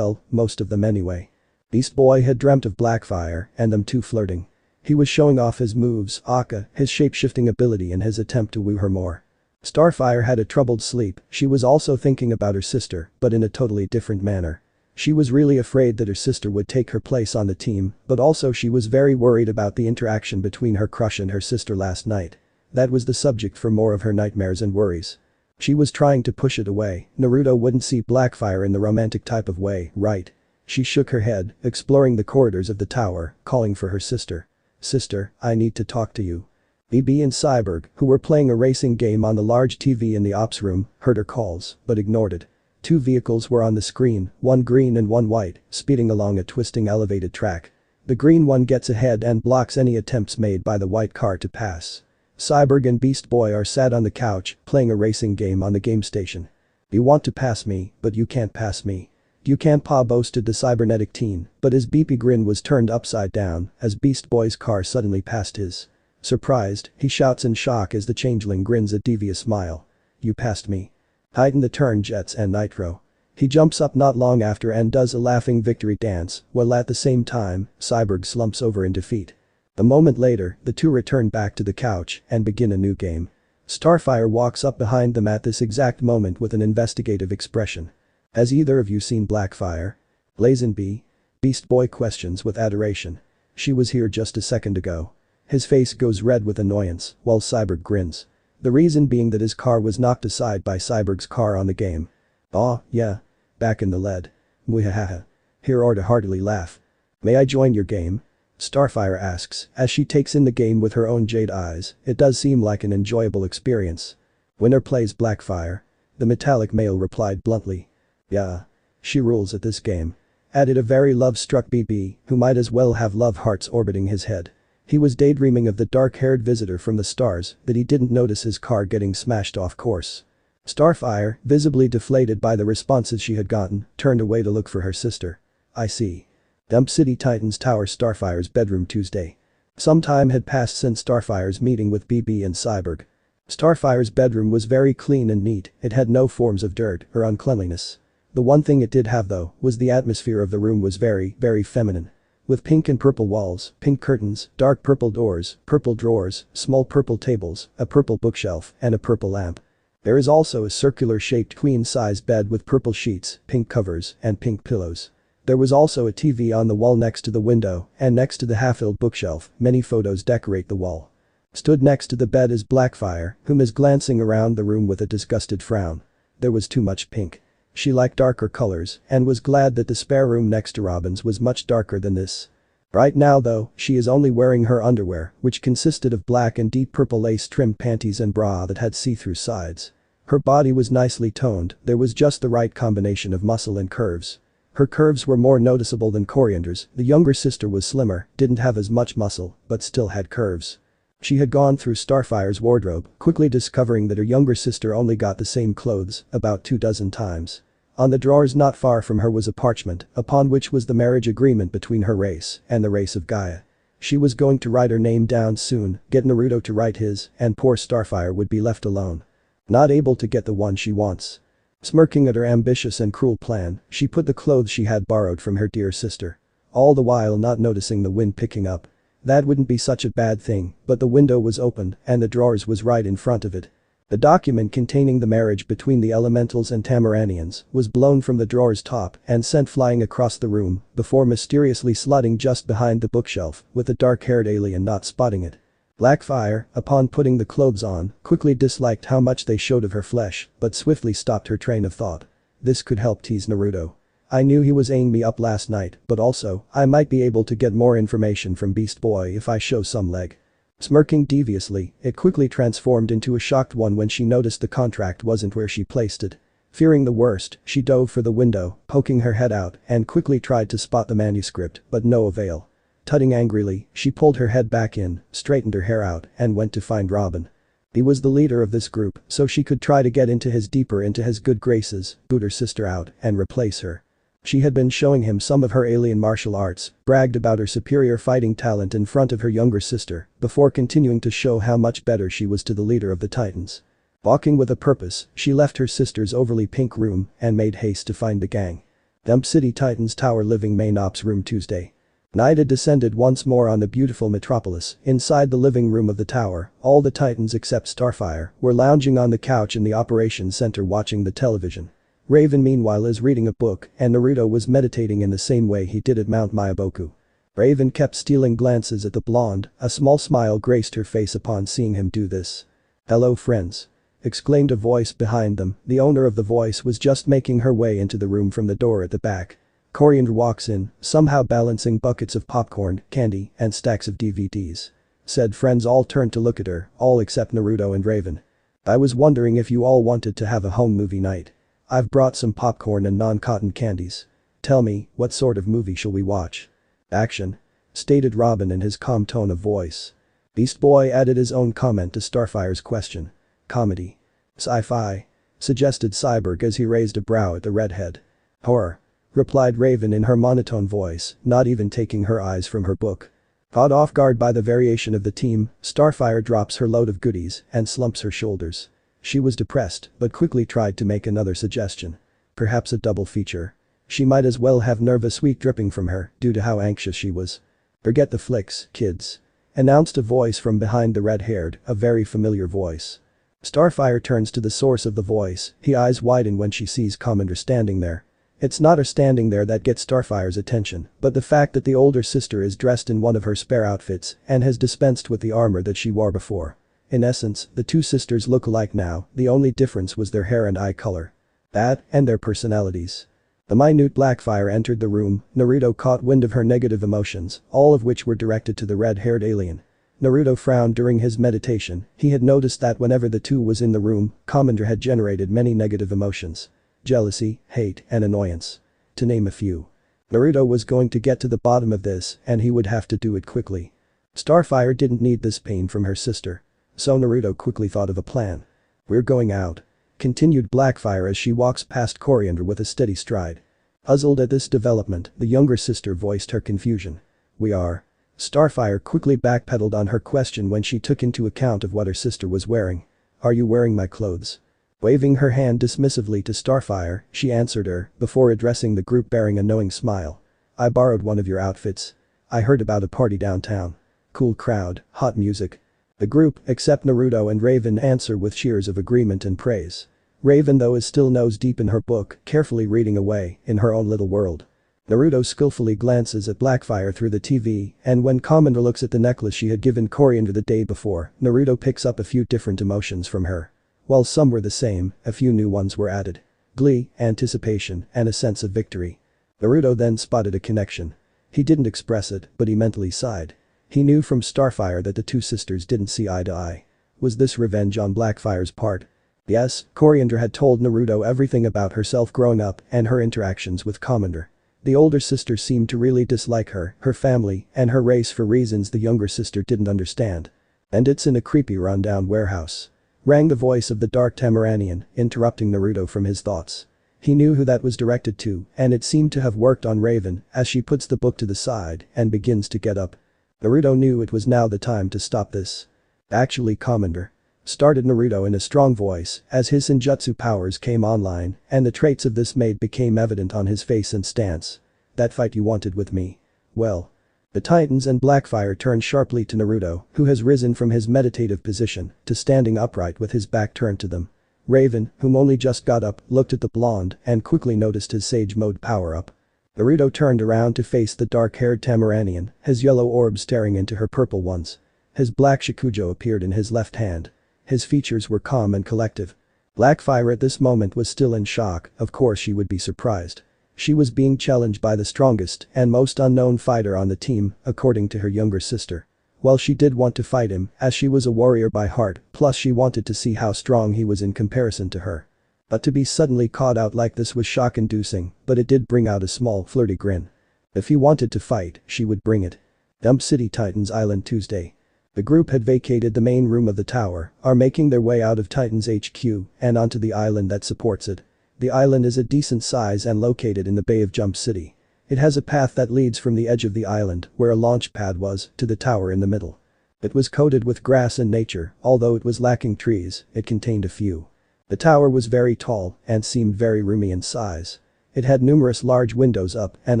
most of them anyway. Beast Boy had dreamt of Blackfire and them two flirting. He was showing off his moves, Aka, his shape-shifting ability in his attempt to woo her more. Startfire had a troubled sleep, she was also thinking about her sister, but in a totally different manner. She was really afraid that her sister would take her place on the team, but also she was very worried about the interaction between her crush and her sister last night. That was the subject for more of her nightmares and worries. She was trying to push it away, Naruto wouldn't see Blackfire in the romantic type of way, right? She shook her head, exploring the corridors of the tower, calling for her sister. "Sister, I need to talk to you." BB and Cyborg, who were playing a racing game on the large TV in the ops room, heard her calls, but ignored it. Two vehicles were on the screen, one green and one white, speeding along a twisting elevated track. The green one gets ahead and blocks any attempts made by the white car to pass. Cyborg and Beast Boy are sat on the couch, playing a racing game on the game station. "You want to pass me, but you can't pass me. You can't," Pa boasted the cybernetic teen, but his beepy grin was turned upside down as Beast Boy's car suddenly passed his. Surprised, he shouts in shock as the changeling grins a devious smile. "You passed me." Heighten the turn jets and nitro. He jumps up not long after and does a laughing victory dance, while at the same time, Cyborg slumps over in defeat. A moment later, the two return back to the couch and begin a new game. Starfire walks up behind them at this exact moment with an investigative expression. "Has either of you seen Blackfire?" "Lazenby?" Beast Boy questions with adoration. "She was here just a second ago." His face goes red with annoyance, while Cyborg grins. The reason being that his car was knocked aside by Cyborg's car on the game. "Aw, yeah. Back in the lead. Mwahaha. Here or to heartily laugh. May I join your game?" Starfire asks, as she takes in the game with her own jade eyes. It does seem like an enjoyable experience. "Winner plays Blackfire." The metallic male replied bluntly. "Yeah. She rules at this game." Added a very love-struck BB, who might as well have love hearts orbiting his head. He was daydreaming of the dark-haired visitor from the stars that he didn't notice his car getting smashed off course. Starfire, visibly deflated by the responses she had gotten, turned away to look for her sister. "I see." Dump City Titans Tower Starfire's bedroom Tuesday. Some time had passed since Starfire's meeting with BB and Cyborg. Starfire's bedroom was very clean and neat, it had no forms of dirt or uncleanliness. The one thing it did have though was the atmosphere of the room was very feminine. With pink and purple walls, pink curtains, dark purple doors, purple drawers, small purple tables, a purple bookshelf, and a purple lamp. There is also a circular-shaped queen-size bed with purple sheets, pink covers, and pink pillows. There was also a TV on the wall next to the window, and next to the half-filled bookshelf, many photos decorate the wall. Stood next to the bed is Blackfire, whom is glancing around the room with a disgusted frown. There was too much pink. She liked darker colors and was glad that the spare room next to Robin's was much darker than this. Right now though, she is only wearing her underwear, which consisted of black and deep purple lace-trimmed panties and bra that had see-through sides. Her body was nicely toned, there was just the right combination of muscle and curves. Her curves were more noticeable than Coriander's, the younger sister was slimmer, didn't have as much muscle, but still had curves. She had gone through Starfire's wardrobe, quickly discovering that her younger sister only got the same clothes about 24 times. On the drawers not far from her was a parchment, upon which was the marriage agreement between her race and the race of Gaia. She was going to write her name down soon, get Naruto to write his, and poor Starfire would be left alone. Not able to get the one she wants. Smirking at her ambitious and cruel plan, she put the clothes she had borrowed from her dear sister. All the while not noticing the wind picking up. That wouldn't be such a bad thing, but the window was open and the drawers was right in front of it. The document containing the marriage between the Elementals and Tamaranians was blown from the drawer's top and sent flying across the room before mysteriously sliding just behind the bookshelf with the dark-haired alien not spotting it. Blackfire, upon putting the clothes on, quickly disliked how much they showed of her flesh but swiftly stopped her train of thought. This could help tease Naruto. I knew he was eyeing me up last night, but also, I might be able to get more information from Beast Boy if I show some leg. Smirking deviously, it quickly transformed into a shocked one when she noticed the contract wasn't where she placed it. Fearing the worst, she dove for the window, poking her head out, and quickly tried to spot the manuscript, but no avail. Tutting angrily, she pulled her head back in, straightened her hair out, and went to find Robin. He was the leader of this group, so she could try to get into his deeper into his good graces, boot her sister out, and replace her. She had been showing him some of her alien martial arts, bragged about her superior fighting talent in front of her younger sister, before continuing to show how much better she was to the leader of the Titans. Walking with a purpose, she left her sister's overly pink room and made haste to find the gang. Dump City Titans Tower Living Main Ops Room Tuesday. Night had descended once more on the beautiful metropolis. Inside the living room of the tower, all the Titans except Startfire were lounging on the couch in the operations center watching the television. Raven meanwhile is reading a book and Naruto was meditating in the same way he did at Mount Myaboku. Raven kept stealing glances at the blonde, a small smile graced her face upon seeing him do this. "Hello friends," exclaimed a voice behind them. The owner of the voice was just making her way into the room from the door at the back. Coriander walks in, somehow balancing buckets of popcorn, candy, and stacks of DVDs. Said friends all turned to look at her, all except Naruto and Raven. "I was wondering if you all wanted to have a home movie night. I've brought some popcorn and non-cotton candies. Tell me, what sort of movie shall we watch?" "Action," stated Robin in his calm tone of voice. Beast Boy added his own comment to Starfire's question. "Comedy." "Sci-fi," suggested Cyborg as he raised a brow at the redhead. "Horror," replied Raven in her monotone voice, not even taking her eyes from her book. Caught off guard by the variation of the team, Starfire drops her load of goodies and slumps her shoulders. She was depressed, but quickly tried to make another suggestion. Perhaps a double feature. She might as well have nervous sweat dripping from her due to how anxious she was. "Forget the flicks, kids," announced a voice from behind the red-haired, a very familiar voice. Starfire turns to the source of the voice, his eyes widen when she sees Commander standing there. It's not her standing there that gets Starfire's attention, but the fact that the older sister is dressed in one of her spare outfits and has dispensed with the armor that she wore before. In essence, the two sisters look alike now, the only difference was their hair and eye color. That, and their personalities. The minute Blackfire entered the room, Naruto caught wind of her negative emotions, all of which were directed to the red-haired alien. Naruto frowned during his meditation. He had noticed that whenever the two was in the room, Commander had generated many negative emotions. Jealousy, hate, and annoyance. To name a few. Naruto was going to get to the bottom of this, and he would have to do it quickly. Starfire didn't need this pain from her sister. So Naruto quickly thought of a plan. "We're going out," continued Blackfire as she walks past Coriander with a steady stride. Puzzled at this development, the younger sister voiced her confusion. "We are." Starfire quickly backpedaled on her question when she took into account of what her sister was wearing. "Are you wearing my clothes?" Waving her hand dismissively to Starfire, she answered her, before addressing the group bearing a knowing smile. "I borrowed one of your outfits. I heard about a party downtown. Cool crowd, hot music." The group, except Naruto and Raven, answer with cheers of agreement and praise. Raven though is still nose deep in her book, carefully reading away, in her own little world. Naruto skillfully glances at Blackfire through the TV, and when Commander looks at the necklace she had given Coriander the day before, Naruto picks up a few different emotions from her. While some were the same, a few new ones were added. Glee, anticipation, and a sense of victory. Naruto then spotted a connection. He didn't express it, but he mentally sighed. He knew from Starfire that the two sisters didn't see eye to eye. Was this revenge on Blackfire's part? Yes, Coriander had told Naruto everything about herself growing up and her interactions with Commander. The older sister seemed to really dislike her family, and her race for reasons the younger sister didn't understand. "And it's in a creepy rundown warehouse," rang the voice of the dark Tamaranian, interrupting Naruto from his thoughts. He knew who that was directed to, and it seemed to have worked on Raven as she puts the book to the side and begins to get up. Naruto knew it was now the time to stop this. "Actually, Commander," started Naruto in a strong voice as his senjutsu powers came online and the traits of this maid became evident on his face and stance. "That fight you wanted with me. Well." The Titans and Blackfire turned sharply to Naruto, who has risen from his meditative position to standing upright with his back turned to them. Raven, whom only just got up, looked at the blonde and quickly noticed his Sage Mode power-up. Naruto turned around to face the dark-haired Tamaranian, his yellow orb staring into her purple ones. His black shakujo appeared in his left hand. His features were calm and collective. Blackfire at this moment was still in shock, of course she would be surprised. She was being challenged by the strongest and most unknown fighter on the team, according to her younger sister. While she did want to fight him, as she was a warrior by heart, plus she wanted to see how strong he was in comparison to her. But to be suddenly caught out like this was shock-inducing, but it did bring out a small flirty grin. If he wanted to fight, she would bring it. Dump City Titans Island Tuesday. The group had vacated the main room of the tower, are making their way out of Titans HQ and onto the island that supports it. The island is a decent size and located in the Bay of Jump City. It has a path that leads from the edge of the island, where a launch pad was, to the tower in the middle. It was coated with grass and nature, although it was lacking trees, it contained a few. The tower was very tall and seemed very roomy in size. It had numerous large windows up and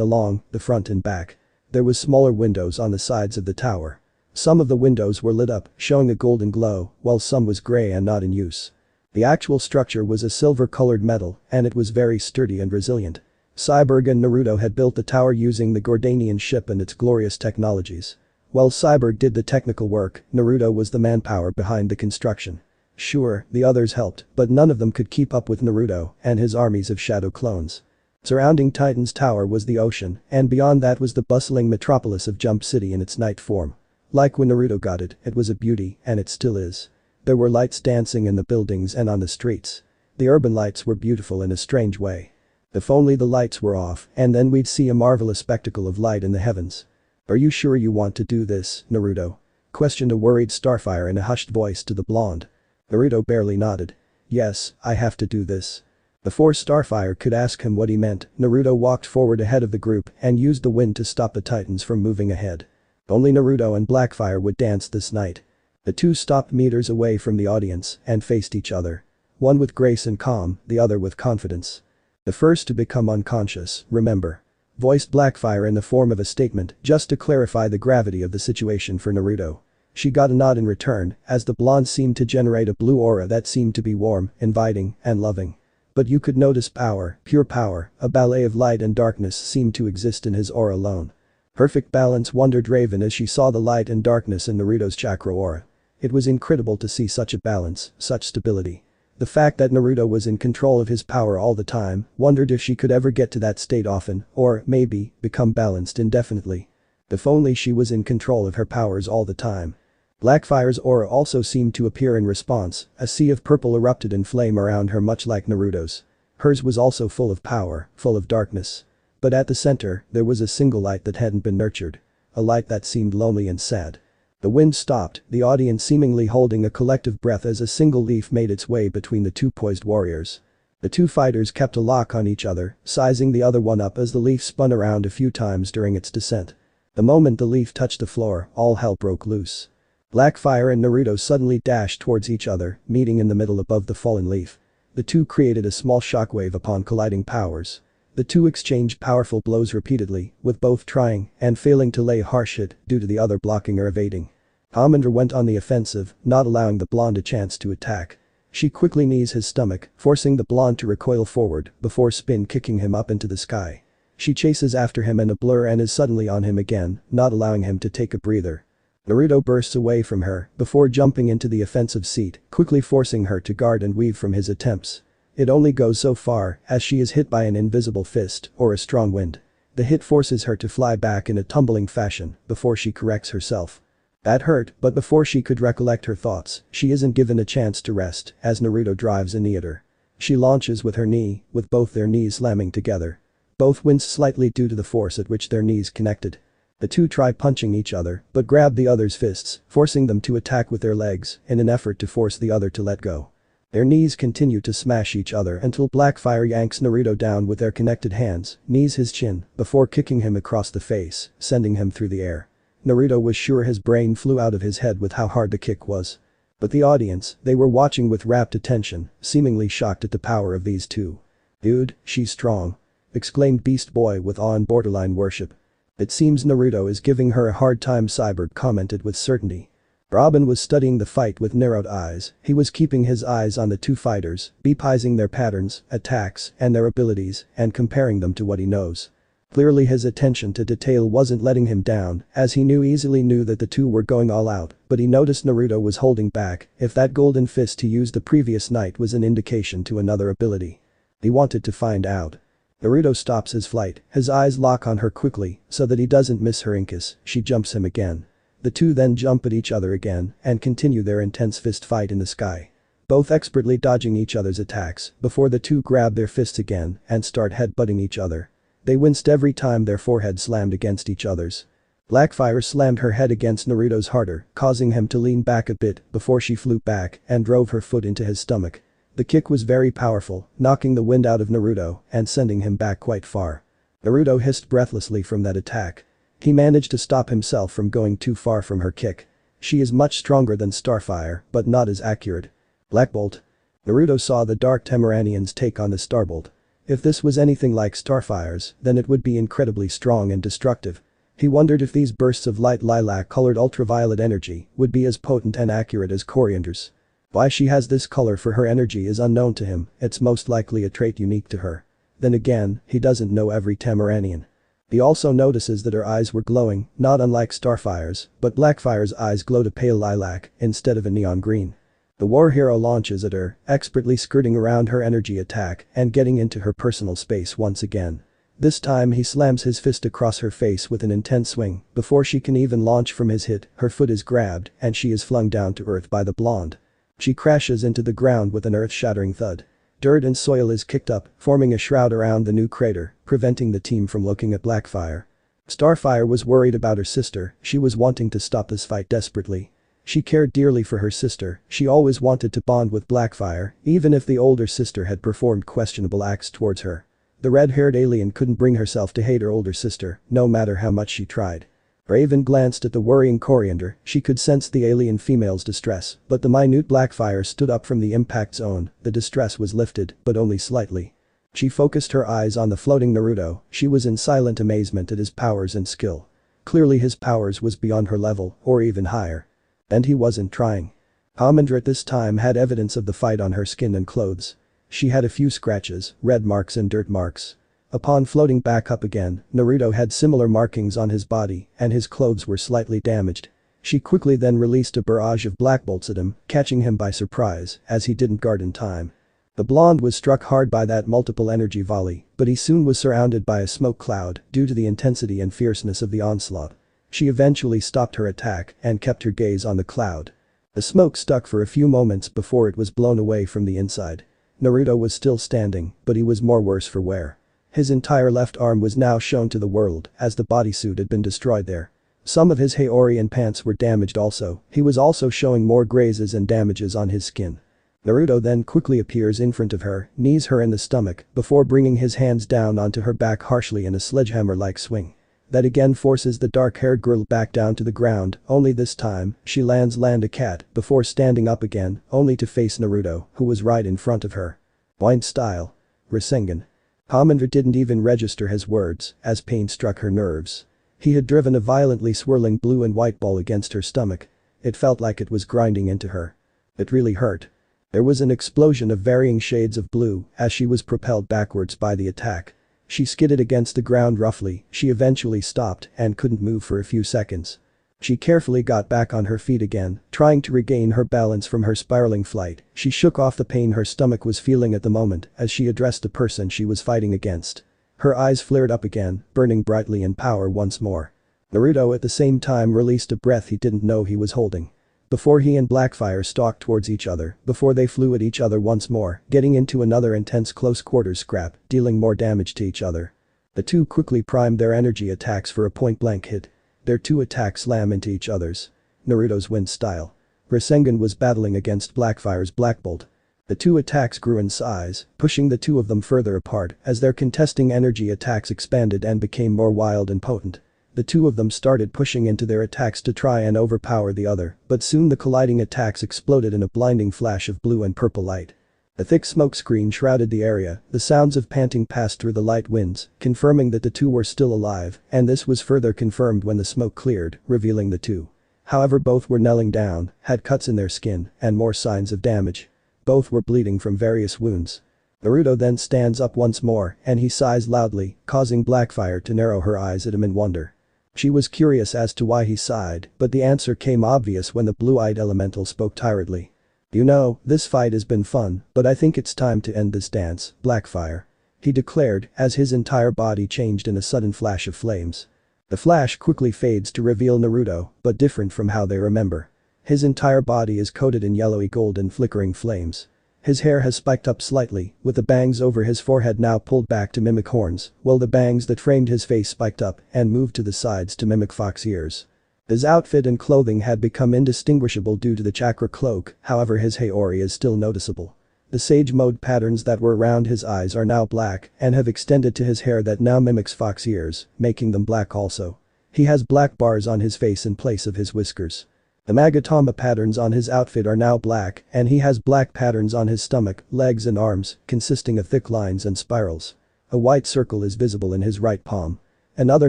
along the front and back. There was smaller windows on the sides of the tower. Some of the windows were lit up, showing a golden glow, while some was gray and not in use. The actual structure was a silver-colored metal, and it was very sturdy and resilient. Cyborg and Naruto had built the tower using the Gordanian ship and its glorious technologies. While Cyborg did the technical work, Naruto was the manpower behind the construction. Sure, the others helped, but none of them could keep up with Naruto and his armies of shadow clones. Surrounding Titan's tower was the ocean, and beyond that was the bustling metropolis of Jump City in its night form. Like when Naruto got it, it was a beauty, and it still is. There were lights dancing in the buildings and on the streets. The urban lights were beautiful in a strange way. If only the lights were off, and then we'd see a marvelous spectacle of light in the heavens. "Are you sure you want to do this, Naruto?" questioned a worried Startfire in a hushed voice to the blonde. Naruto barely nodded. "Yes, I have to do this." Before Startfire could ask him what he meant, Naruto walked forward ahead of the group and used the wind to stop the Titans from moving ahead. Only Naruto and Blackfire would dance this night. The two stopped meters away from the audience and faced each other. One with grace and calm, the other with confidence. "The first to become unconscious, remember," voiced Blackfire in the form of a statement just to clarify the gravity of the situation for Naruto. She got a nod in return, as the blonde seemed to generate a blue aura that seemed to be warm, inviting, and loving. But you could notice power, pure power, a ballet of light and darkness seemed to exist in his aura alone. Perfect balance, wondered Raven as she saw the light and darkness in Naruto's chakra aura. It was incredible to see such a balance, such stability. The fact that Naruto was in control of his power all the time, wondered if she could ever get to that state often, or, maybe, become balanced indefinitely. If only she was in control of her powers all the time. Blackfire's aura also seemed to appear in response, a sea of purple erupted in flame around her much like Naruto's. Hers was also full of power, full of darkness. But at the center, there was a single light that hadn't been nurtured. A light that seemed lonely and sad. The wind stopped, the audience seemingly holding a collective breath as a single leaf made its way between the two poised warriors. The two fighters kept a lock on each other, sizing the other one up as the leaf spun around a few times during its descent. The moment the leaf touched the floor, all hell broke loose. Blackfire and Naruto suddenly dashed towards each other, meeting in the middle above the fallen leaf. The two created a small shockwave upon colliding powers. The two exchanged powerful blows repeatedly, with both trying and failing to lay a harsh hit due to the other blocking or evading. Amandra went on the offensive, not allowing the blonde a chance to attack. She quickly knees his stomach, forcing the blonde to recoil forward before spin kicking him up into the sky. She chases after him in a blur and is suddenly on him again, not allowing him to take a breather. Naruto bursts away from her before jumping into the offensive seat, quickly forcing her to guard and weave from his attempts. It only goes so far as she is hit by an invisible fist or a strong wind. The hit forces her to fly back in a tumbling fashion before she corrects herself. That hurt, but before she could recollect her thoughts, she isn't given a chance to rest as Naruto drives a knee at her. She launches with her knee, with both their knees slamming together. Both wince slightly due to the force at which their knees connected. The two try punching each other, but grab the other's fists, forcing them to attack with their legs in an effort to force the other to let go. Their knees continue to smash each other until Blackfire yanks Naruto down with their connected hands, knees his chin, before kicking him across the face, sending him through the air. Naruto was sure his brain flew out of his head with how hard the kick was. But the audience, they were watching with rapt attention, seemingly shocked at the power of these two. "Dude, she's strong," exclaimed Beast Boy with awe and borderline worship. "It seems Naruto is giving her a hard time," Cyborg commented with certainty. Robin was studying the fight with narrowed eyes. He was keeping his eyes on the two fighters, beepizing their patterns, attacks, and their abilities, and comparing them to what he knows. Clearly his attention to detail wasn't letting him down, as he easily knew that the two were going all out, but he noticed Naruto was holding back, if that golden fist he used the previous night was an indication to another ability. He wanted to find out. Naruto stops his flight, his eyes lock on her quickly, so that he doesn't miss her incus. She jumps him again. The two then jump at each other again and continue their intense fist fight in the sky. Both expertly dodging each other's attacks before the two grab their fists again and start headbutting each other. They winced every time their foreheads slammed against each other's. Blackfire slammed her head against Naruto's harder, causing him to lean back a bit before she flew back and drove her foot into his stomach. The kick was very powerful, knocking the wind out of Naruto and sending him back quite far. Naruto hissed breathlessly from that attack. He managed to stop himself from going too far from her kick. She is much stronger than Starfire, but not as accurate. Black Bolt. Naruto saw the Dark Temeranian's take on the Starbolt. If this was anything like Starfire's, then it would be incredibly strong and destructive. He wondered if these bursts of light lilac-colored ultraviolet energy would be as potent and accurate as Coriander's. Why she has this color for her energy is unknown to him, it's most likely a trait unique to her. Then again, he doesn't know every Temeranian. He also notices that her eyes were glowing, not unlike Starfire's, but Blackfire's eyes glowed a pale lilac instead of a neon green. The war hero launches at her, expertly skirting around her energy attack and getting into her personal space once again. This time he slams his fist across her face with an intense swing. Before she can even launch from his hit, her foot is grabbed and she is flung down to earth by the blonde. She crashes into the ground with an earth-shattering thud. Dirt and soil is kicked up, forming a shroud around the new crater, preventing the team from looking at Blackfire. Starfire was worried about her sister, she was wanting to stop this fight desperately. She cared dearly for her sister, she always wanted to bond with Blackfire, even if the older sister had performed questionable acts towards her. The red-haired alien couldn't bring herself to hate her older sister, no matter how much she tried. Raven glanced at the worrying Coriander, she could sense the alien female's distress, but the minute Blackfire stood up from the impact zone, the distress was lifted, but only slightly. She focused her eyes on the floating Naruto, she was in silent amazement at his powers and skill. Clearly his powers was beyond her level, or even higher. And he wasn't trying. Hamindra at this time had evidence of the fight on her skin and clothes. She had a few scratches, red marks and dirt marks. Upon floating back up again, Naruto had similar markings on his body and his clothes were slightly damaged. She quickly then released a barrage of black bolts at him, catching him by surprise as he didn't guard in time. The blonde was struck hard by that multiple energy volley, but he soon was surrounded by a smoke cloud due to the intensity and fierceness of the onslaught. She eventually stopped her attack and kept her gaze on the cloud. The smoke stuck for a few moments before it was blown away from the inside. Naruto was still standing, but he was more worse for wear. His entire left arm was now shown to the world as the bodysuit had been destroyed there. Some of his haori and pants were damaged also, he was also showing more grazes and damages on his skin. Naruto then quickly appears in front of her, knees her in the stomach, before bringing his hands down onto her back harshly in a sledgehammer-like swing. That again forces the dark-haired girl back down to the ground, only this time, she lands a cat before standing up again, only to face Naruto, who was right in front of her. Point style. Rasengan. Hamindra didn't even register his words, as pain struck her nerves. He had driven a violently swirling blue and white ball against her stomach. It felt like it was grinding into her. It really hurt. There was an explosion of varying shades of blue as she was propelled backwards by the attack. She skidded against the ground roughly, she eventually stopped and couldn't move for a few seconds. She carefully got back on her feet again, trying to regain her balance from her spiraling flight. She shook off the pain her stomach was feeling at the moment as she addressed the person she was fighting against. Her eyes flared up again, burning brightly in power once more. Naruto at the same time released a breath he didn't know he was holding. Before he and Blackfire stalked towards each other, before they flew at each other once more, getting into another intense close-quarters scrap, dealing more damage to each other. The two quickly primed their energy attacks for a point-blank hit. Their two attacks slam into each other's. Naruto's wind style. Rasengan was battling against Blackfire's Black Bolt. The two attacks grew in size, pushing the two of them further apart as their contesting energy attacks expanded and became more wild and potent. The two of them started pushing into their attacks to try and overpower the other, but soon the colliding attacks exploded in a blinding flash of blue and purple light. A thick smoke screen shrouded the area, the sounds of panting passed through the light winds, confirming that the two were still alive, and this was further confirmed when the smoke cleared, revealing the two. However, both were kneeling down, had cuts in their skin, and more signs of damage. Both were bleeding from various wounds. Naruto then stands up once more, and he sighs loudly, causing Blackfire to narrow her eyes at him in wonder. She was curious as to why he sighed, but the answer came obvious when the blue-eyed elemental spoke tiredly. You know, this fight has been fun, but I think it's time to end this dance, Blackfire. He declared as his entire body changed in a sudden flash of flames. The flash quickly fades to reveal Naruto, but different from how they remember. His entire body is coated in yellowy gold and flickering flames. His hair has spiked up slightly, with the bangs over his forehead now pulled back to mimic horns, while the bangs that framed his face spiked up and moved to the sides to mimic fox ears. His outfit and clothing had become indistinguishable due to the chakra cloak, however his haori is still noticeable. The sage mode patterns that were around his eyes are now black and have extended to his hair that now mimics fox ears, making them black also. He has black bars on his face in place of his whiskers. The Magatama patterns on his outfit are now black and he has black patterns on his stomach, legs and arms, consisting of thick lines and spirals. A white circle is visible in his right palm. Another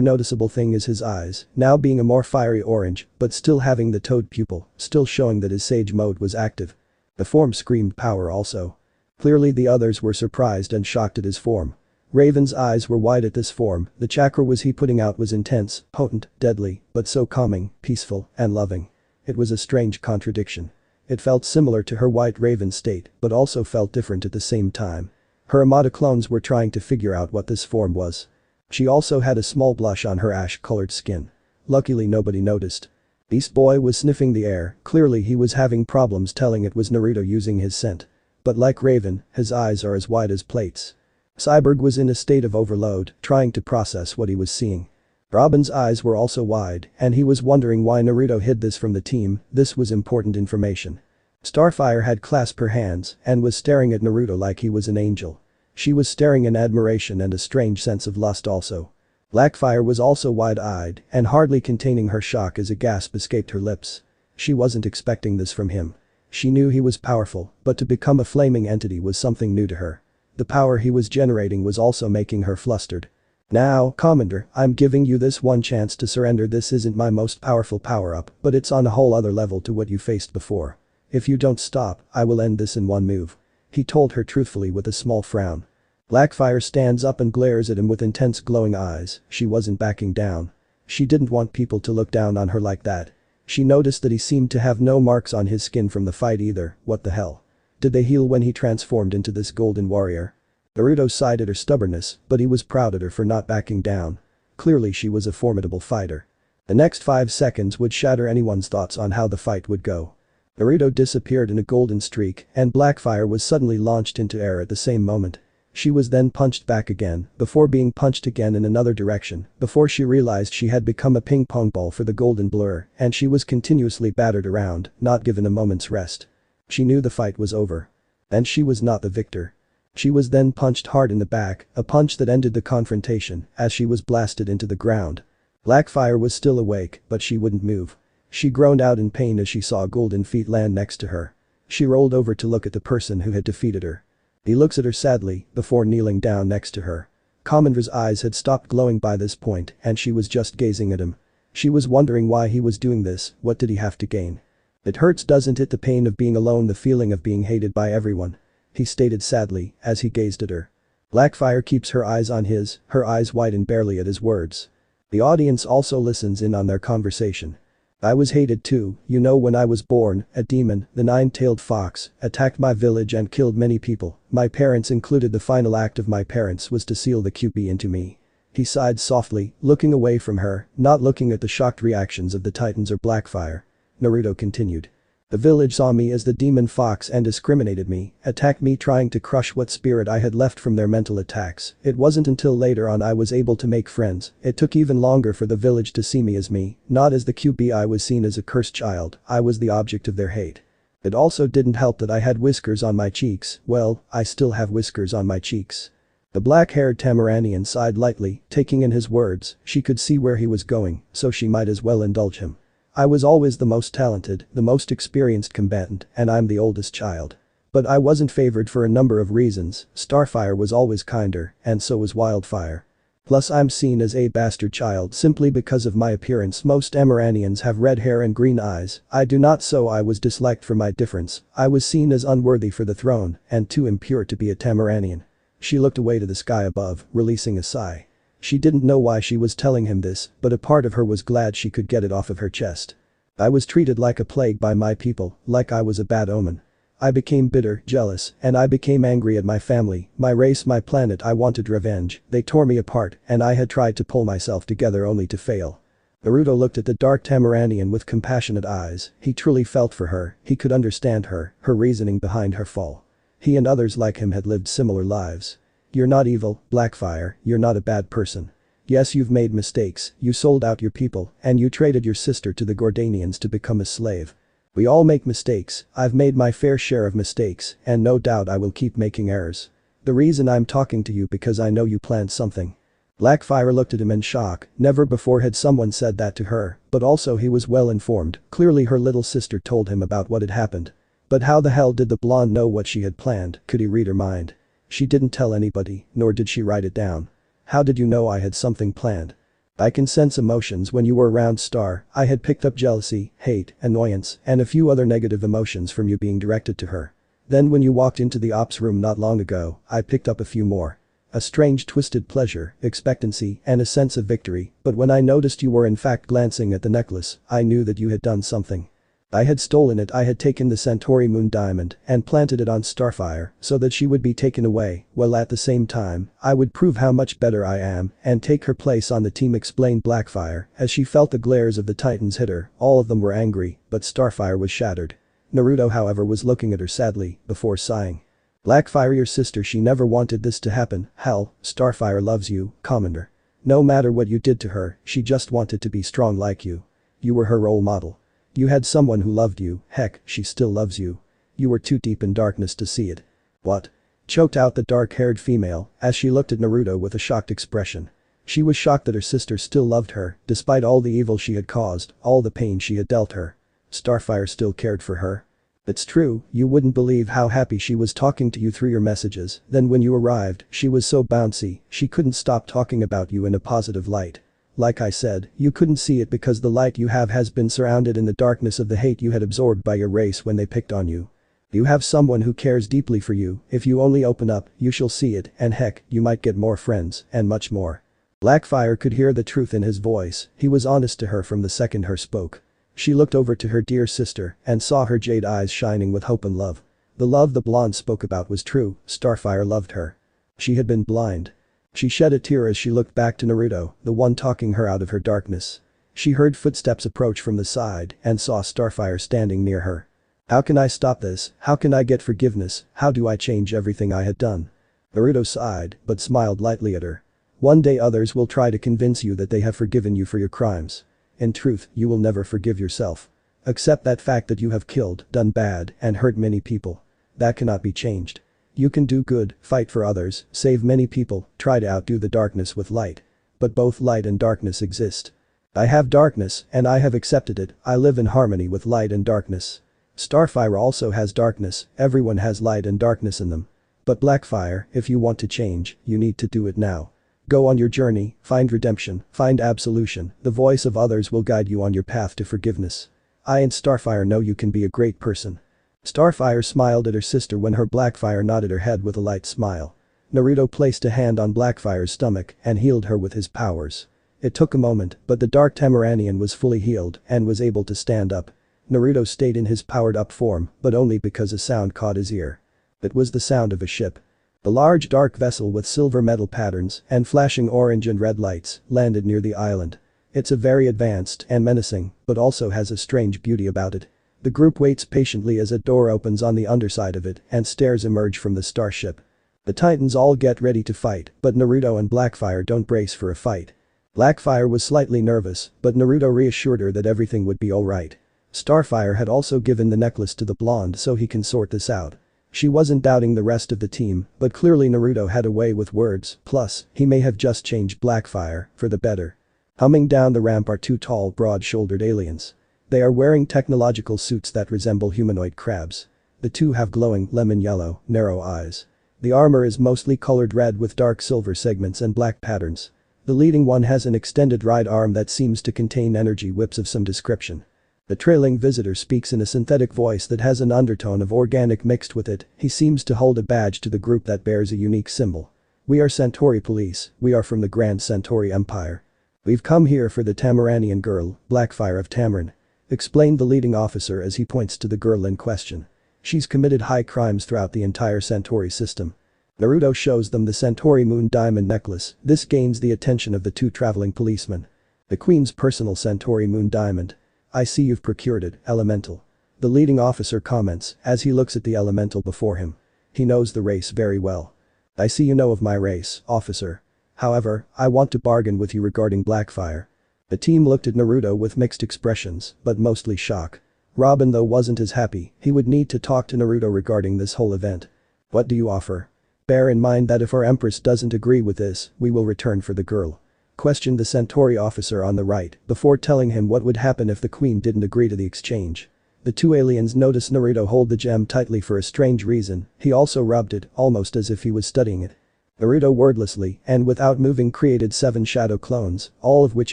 noticeable thing is his eyes, now being a more fiery orange, but still having the toad pupil, still showing that his sage mode was active. The form screamed power also. Clearly the others were surprised and shocked at his form. Raven's eyes were wide at this form, the chakra he putting out was intense, potent, deadly, but so calming, peaceful, and loving. It was a strange contradiction. It felt similar to her white raven state, but also felt different at the same time. Her Amada clones were trying to figure out what this form was. She also had a small blush on her ash-colored skin. Luckily nobody noticed. Beast Boy was sniffing the air, clearly he was having problems telling it was Naruto using his scent. But like Raven, his eyes are as wide as plates. Cyborg was in a state of overload, trying to process what he was seeing. Robin's eyes were also wide, and he was wondering why Naruto hid this from the team. This was important information. Startfire had clasped her hands and was staring at Naruto like he was an angel. She was staring in admiration and a strange sense of lust also. Blackfire was also wide-eyed and hardly containing her shock as a gasp escaped her lips. She wasn't expecting this from him. She knew he was powerful, but to become a flaming entity was something new to her. The power he was generating was also making her flustered. Now, Commander, I'm giving you this one chance to surrender. This isn't my most powerful power-up, but it's on a whole other level to what you faced before. If you don't stop, I will end this in one move. He told her truthfully with a small frown. Blackfire stands up and glares at him with intense glowing eyes. She wasn't backing down. She didn't want people to look down on her like that. She noticed that he seemed to have no marks on his skin from the fight either. What the hell? Did they heal when he transformed into this golden warrior? Naruto sighed at her stubbornness, but he was proud at her for not backing down. Clearly she was a formidable fighter. The next 5 seconds would shatter anyone's thoughts on how the fight would go. Naruto disappeared in a golden streak and Blackfire was suddenly launched into air at the same moment. She was then punched back again, before being punched again in another direction, before she realized she had become a ping-pong ball for the golden blur and she was continuously battered around, not given a moment's rest. She knew the fight was over. And she was not the victor. She was then punched hard in the back, a punch that ended the confrontation as she was blasted into the ground. Blackfire was still awake, but she wouldn't move. She groaned out in pain as she saw golden feet land next to her. She rolled over to look at the person who had defeated her. He looks at her sadly, before kneeling down next to her. Commander's eyes had stopped glowing by this point and she was just gazing at him. She was wondering why he was doing this, what did he have to gain? It hurts, doesn't it, the pain of being alone, the feeling of being hated by everyone? He stated sadly, as he gazed at her. Blackfire keeps her eyes on his, her eyes widen barely at his words. The audience also listens in on their conversation. I was hated too, you know, when I was born, a demon, the nine-tailed fox, attacked my village and killed many people, my parents included. The final act of my parents was to seal the QB into me. He sighed softly, looking away from her, not looking at the shocked reactions of the Titans or Blackfire. Naruto continued. The village saw me as the demon fox and discriminated me, attacked me trying to crush what spirit I had left from their mental attacks. It wasn't until later on I was able to make friends. It took even longer for the village to see me as me, not as the QB. I was seen as a cursed child, I was the object of their hate. It also didn't help that I had whiskers on my cheeks. Well, I still have whiskers on my cheeks. The black-haired Tamaranian sighed lightly, taking in his words. She could see where he was going, so she might as well indulge him. I was always the most talented, the most experienced combatant, and I'm the oldest child. But I wasn't favored for a number of reasons. Starfire was always kinder, and so was Wildfire. Plus I'm seen as a bastard child simply because of my appearance. Most Amaranians have red hair and green eyes. I do not, so I was disliked for my difference. I was seen as unworthy for the throne and too impure to be a Tamaranian. She looked away to the sky above, releasing a sigh. She didn't know why she was telling him this, but a part of her was glad she could get it off of her chest. I was treated like a plague by my people, like I was a bad omen. I became bitter, jealous, and I became angry at my family, my race, my planet. I wanted revenge. They tore me apart, and I had tried to pull myself together only to fail. Naruto looked at the dark Tamaranian with compassionate eyes. He truly felt for her, he could understand her reasoning behind her fall. He and others like him had lived similar lives. You're not evil, Blackfire, you're not a bad person. Yes, you've made mistakes, you sold out your people, and you traded your sister to the Gordanians to become a slave. We all make mistakes, I've made my fair share of mistakes, and no doubt I will keep making errors. The reason I'm talking to you because I know you planned something. Blackfire looked at him in shock, never before had someone said that to her, but also he was well informed, clearly her little sister told him about what had happened. But how the hell did the blonde know what she had planned, could he read her mind? She didn't tell anybody, nor did she write it down. How did you know I had something planned? I can sense emotions when you were around Star, I had picked up jealousy, hate, annoyance, and a few other negative emotions from you being directed to her. Then when you walked into the ops room not long ago, I picked up a few more. A strange twisted pleasure, expectancy, and a sense of victory, but when I noticed you were in fact glancing at the necklace, I knew that you had done something. I had stolen it, I had taken the Centauri Moon Diamond and planted it on Startfire so that she would be taken away, while at the same time, I would prove how much better I am and take her place on the team, explained Blackfire as she felt the glares of the Titans hit her. All of them were angry, but Startfire was shattered. Naruto however was looking at her sadly, before sighing. Blackfire, your sister, she never wanted this to happen. Hell, Startfire loves you, Commander. No matter what you did to her, she just wanted to be strong like you. You were her role model. You had someone who loved you, heck, she still loves you. You were too deep in darkness to see it. What? Choked out the dark-haired female as she looked at Naruto with a shocked expression. She was shocked that her sister still loved her, despite all the evil she had caused, all the pain she had dealt her. Startfire still cared for her. It's true, you wouldn't believe how happy she was talking to you through your messages, then when you arrived, she was so bouncy, she couldn't stop talking about you in a positive light. Like I said, you couldn't see it because the light you have has been surrounded in the darkness of the hate you had absorbed by your race when they picked on you. You have someone who cares deeply for you, if you only open up, you shall see it, and heck, you might get more friends, and much more. Blackfire could hear the truth in his voice, he was honest to her from the second her spoke. She looked over to her dear sister and saw her jade eyes shining with hope and love. The love the blonde spoke about was true, Startfire loved her. She had been blind. She shed a tear as she looked back to Naruto, the one talking her out of her darkness. She heard footsteps approach from the side and saw Startfire standing near her. How can I stop this? How can I get forgiveness? How do I change everything I had done? Naruto sighed, but smiled lightly at her. One day others will try to convince you that they have forgiven you for your crimes. In truth, you will never forgive yourself. Accept that fact that you have killed, done bad, and hurt many people. That cannot be changed. You can do good, fight for others, save many people, try to outdo the darkness with light. But both light and darkness exist. I have darkness, and I have accepted it, I live in harmony with light and darkness. Startfire also has darkness, everyone has light and darkness in them. But Blackfire, if you want to change, you need to do it now. Go on your journey, find redemption, find absolution, the voice of others will guide you on your path to forgiveness. I and Startfire know you can be a great person. Startfire smiled at her sister when her Blackfire nodded her head with a light smile. Naruto placed a hand on Blackfire's stomach and healed her with his powers. It took a moment, but the Dark Tamaranian was fully healed and was able to stand up. Naruto stayed in his powered-up form, but only because a sound caught his ear. It was the sound of a ship. The large dark vessel with silver metal patterns and flashing orange and red lights landed near the island. It's a very advanced and menacing, but also has a strange beauty about it. The group waits patiently as a door opens on the underside of it and stairs emerge from the starship. The Titans all get ready to fight, but Naruto and Blackfire don't brace for a fight. Blackfire was slightly nervous, but Naruto reassured her that everything would be alright. Startfire had also given the necklace to the blonde so he can sort this out. She wasn't doubting the rest of the team, but clearly Naruto had a way with words, plus, he may have just changed Blackfire for the better. Humming down the ramp are two tall, broad-shouldered aliens. They are wearing technological suits that resemble humanoid crabs. The two have glowing, lemon yellow, narrow eyes. The armor is mostly colored red with dark silver segments and black patterns. The leading one has an extended right arm that seems to contain energy whips of some description. The trailing visitor speaks in a synthetic voice that has an undertone of organic mixed with it, he seems to hold a badge to the group that bears a unique symbol. We are Centauri Police, we are from the Grand Centauri Empire. We've come here for the Tamaranian girl, Blackfire of Tamarin. Explained the leading officer as he points to the girl in question. She's committed high crimes throughout the entire Centauri system. Naruto shows them the Centauri Moon Diamond necklace, this gains the attention of the two traveling policemen. The Queen's personal Centauri Moon Diamond. I see you've procured it, Elemental. The leading officer comments as he looks at the Elemental before him. He knows the race very well. I see you know of my race, officer. However, I want to bargain with you regarding Blackfire. The team looked at Naruto with mixed expressions, but mostly shock. Robin though wasn't as happy, he would need to talk to Naruto regarding this whole event. What do you offer? Bear in mind that if our Empress doesn't agree with this, we will return for the girl. Questioned the Centauri officer on the right before telling him what would happen if the queen didn't agree to the exchange. The two aliens noticed Naruto hold the gem tightly for a strange reason, he also rubbed it, almost as if he was studying it. Naruto wordlessly and without moving created 7 shadow clones, all of which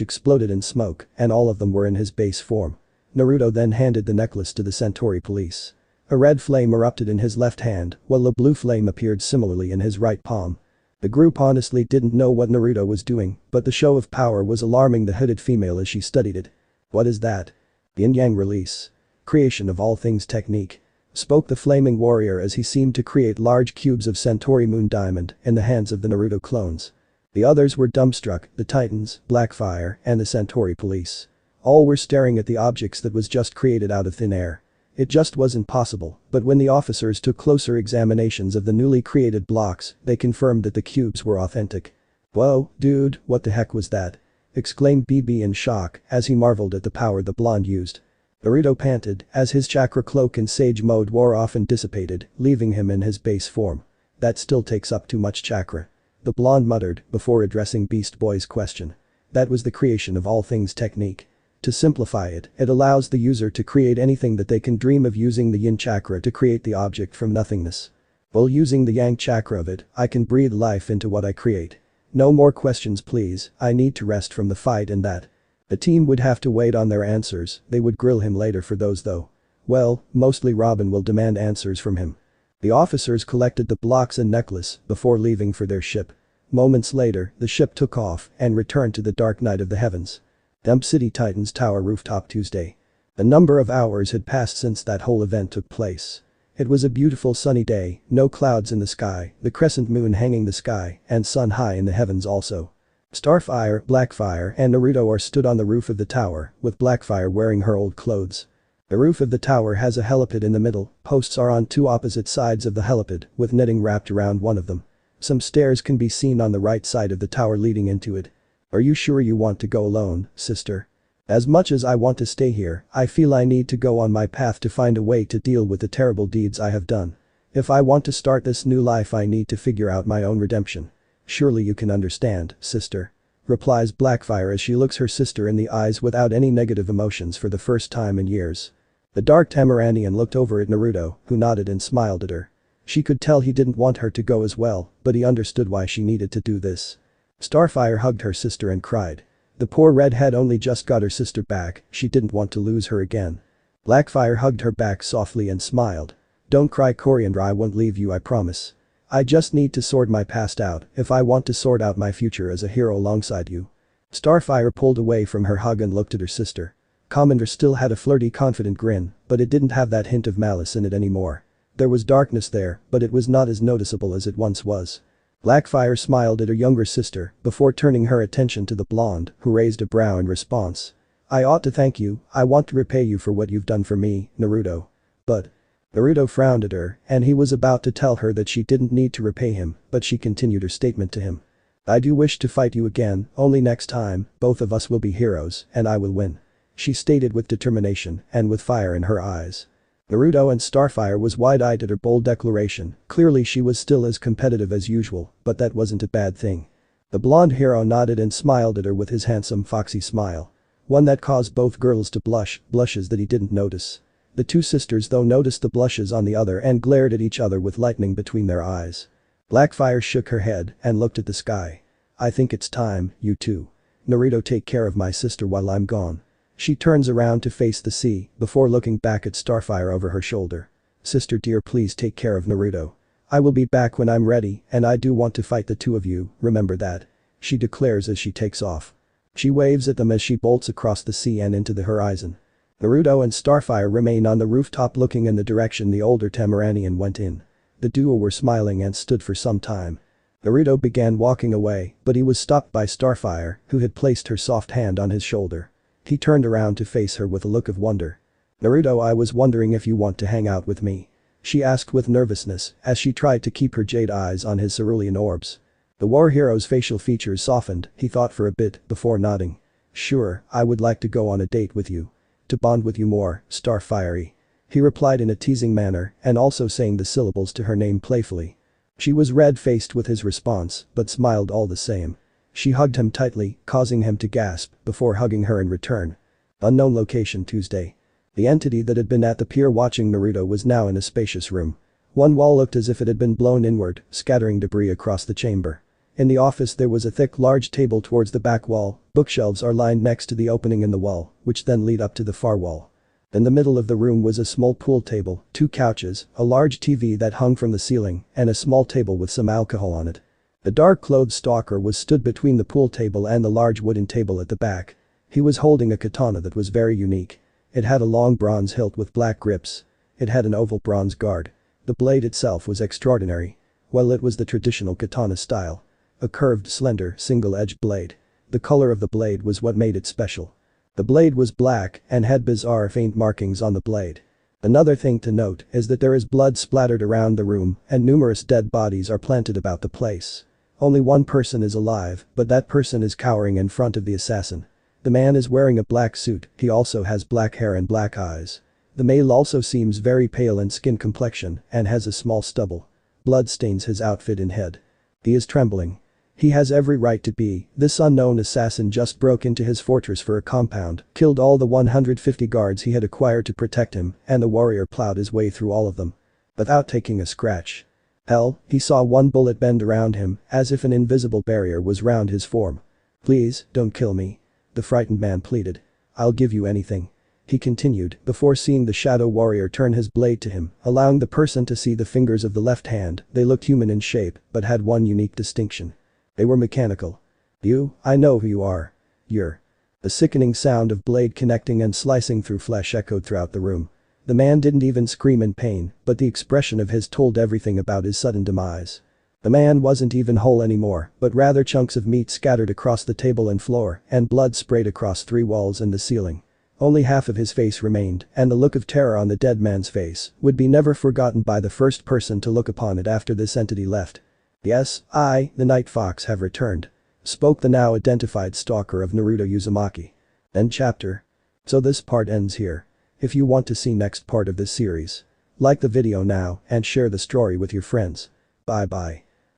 exploded in smoke, and all of them were in his base form. Naruto then handed the necklace to the Centauri police. A red flame erupted in his left hand, while a blue flame appeared similarly in his right palm. The group honestly didn't know what Naruto was doing, but the show of power was alarming the hooded female as she studied it. What is that? Yin-Yang release. Creation of all things technique. Spoke the flaming warrior as he seemed to create large cubes of Centauri moon diamond in the hands of the Naruto clones. The others were dumbstruck, the Titans, Blackfire, and the Centauri police. All were staring at the objects that was just created out of thin air. It just wasn't possible, but when the officers took closer examinations of the newly created blocks, they confirmed that the cubes were authentic. Whoa, dude, what the heck was that? Exclaimed BB in shock as he marveled at the power the blonde used. Naruto panted as his chakra cloak in Sage mode wore off and dissipated, leaving him in his base form. That still takes up too much chakra. The blonde muttered before addressing Beast Boy's question. That was the creation of all things technique. To simplify it, it allows the user to create anything that they can dream of using the yin chakra to create the object from nothingness. While using the yang chakra of it, I can breathe life into what I create. No more questions please, I need to rest from the fight and that. The team would have to wait on their answers, they would grill him later for those though. Well, mostly Robin will demand answers from him. The officers collected the blocks and necklace before leaving for their ship. Moments later, the ship took off and returned to the dark night of the heavens. Dump City Titans Tower Rooftop Tuesday. A number of hours had passed since that whole event took place. It was a beautiful sunny day, no clouds in the sky, the crescent moon hanging the sky, and sun high in the heavens also. Startfire, Blackfire, and Naruto Our stood on the roof of the tower, with Blackfire wearing her old clothes. The roof of the tower has a helipad in the middle, posts are on 2 opposite sides of the helipad, with netting wrapped around one of them. Some stairs can be seen on the right side of the tower leading into it. Are you sure you want to go alone, sister? As much as I want to stay here, I feel I need to go on my path to find a way to deal with the terrible deeds I have done. If I want to start this new life I need to figure out my own redemption. Surely you can understand, sister. Replies Blackfire as she looks her sister in the eyes without any negative emotions for the first time in years. The dark Tamaranian looked over at Naruto, who nodded and smiled at her. She could tell he didn't want her to go as well, but he understood why she needed to do this. Starfire hugged her sister and cried. The poor redhead only just got her sister back, she didn't want to lose her again. Blackfire hugged her back softly and smiled. Don't cry Coriander, I won't leave you, I promise. I just need to sort my past out if I want to sort out my future as a hero alongside you. Starfire pulled away from her hug and looked at her sister. Commander still had a flirty confident grin, but it didn't have that hint of malice in it anymore. There was darkness there, but it was not as noticeable as it once was. Blackfire smiled at her younger sister before turning her attention to the blonde, who raised a brow in response. I ought to thank you, I want to repay you for what you've done for me, Naruto. But. Naruto frowned at her, and he was about to tell her that she didn't need to repay him, but she continued her statement to him. I do wish to fight you again, only next time, both of us will be heroes, and I will win. She stated with determination and with fire in her eyes. Naruto and Starfire was wide-eyed at her bold declaration, clearly she was still as competitive as usual, but that wasn't a bad thing. The blonde hero nodded and smiled at her with his handsome foxy smile. One that caused both girls to blush, blushes that he didn't notice. The two sisters though noticed the blushes on the other and glared at each other with lightning between their eyes. Blackfire shook her head and looked at the sky. I think it's time, you two. Naruto, take care of my sister while I'm gone. She turns around to face the sea before looking back at Starfire over her shoulder. Sister dear, please take care of Naruto. I will be back when I'm ready and I do want to fight the two of you, remember that. She declares as she takes off. She waves at them as she bolts across the sea and into the horizon. Naruto and Starfire remain on the rooftop looking in the direction the older Tamaranian went in. The duo were smiling and stood for some time. Naruto began walking away, but he was stopped by Starfire, who had placed her soft hand on his shoulder. He turned around to face her with a look of wonder. Naruto, I was wondering if you want to hang out with me. She asked with nervousness as she tried to keep her jade eyes on his cerulean orbs. The war hero's facial features softened, he thought for a bit before nodding. Sure, I would like to go on a date with you. To bond with you more, Startfire. He replied in a teasing manner and also saying the syllables to her name playfully. She was red-faced with his response, but smiled all the same. She hugged him tightly, causing him to gasp before hugging her in return. Unknown location Tuesday. The entity that had been at the pier watching Naruto was now in a spacious room. One wall looked as if it had been blown inward, scattering debris across the chamber. In the office there was a thick large table towards the back wall, bookshelves are lined next to the opening in the wall, which then lead up to the far wall. In the middle of the room was a small pool table, 2 couches, a large TV that hung from the ceiling, and a small table with some alcohol on it. The dark-clothed stalker was stood between the pool table and the large wooden table at the back. He was holding a katana that was very unique. It had a long bronze hilt with black grips. It had an oval bronze guard. The blade itself was extraordinary. Well, it was the traditional katana style. A curved, slender, single-edged blade. The color of the blade was what made it special. The blade was black and had bizarre faint markings on the blade. Another thing to note is that there is blood splattered around the room and numerous dead bodies are planted about the place. Only one person is alive, but that person is cowering in front of the assassin. The man is wearing a black suit, he also has black hair and black eyes. The male also seems very pale in skin complexion and has a small stubble. Blood stains his outfit and head. He is trembling. He has every right to be. This unknown assassin just broke into his fortress for a compound, killed all the 150 guards he had acquired to protect him, and the warrior plowed his way through all of them. Without taking a scratch. Hell, he saw one bullet bend around him, as if an invisible barrier was round his form. Please, don't kill me. The frightened man pleaded. I'll give you anything. He continued, before seeing the shadow warrior turn his blade to him, allowing the person to see the fingers of the left hand. They looked human in shape, but had one unique distinction. They were mechanical. You, I know who you are. You're. The sickening sound of blade connecting and slicing through flesh echoed throughout the room. The man didn't even scream in pain, but the expression of his told everything about his sudden demise. The man wasn't even whole anymore, but rather chunks of meat scattered across the table and floor, and blood sprayed across 3 walls and the ceiling. Only half of his face remained, and the look of terror on the dead man's face would be never forgotten by the first person to look upon it after this entity left. Yes, I, the Night Fox, have returned. Spoke the now identified stalker of Naruto Uzumaki. End chapter. So this part ends here. If you want to see next part of this series, like the video now and share the story with your friends. Bye bye.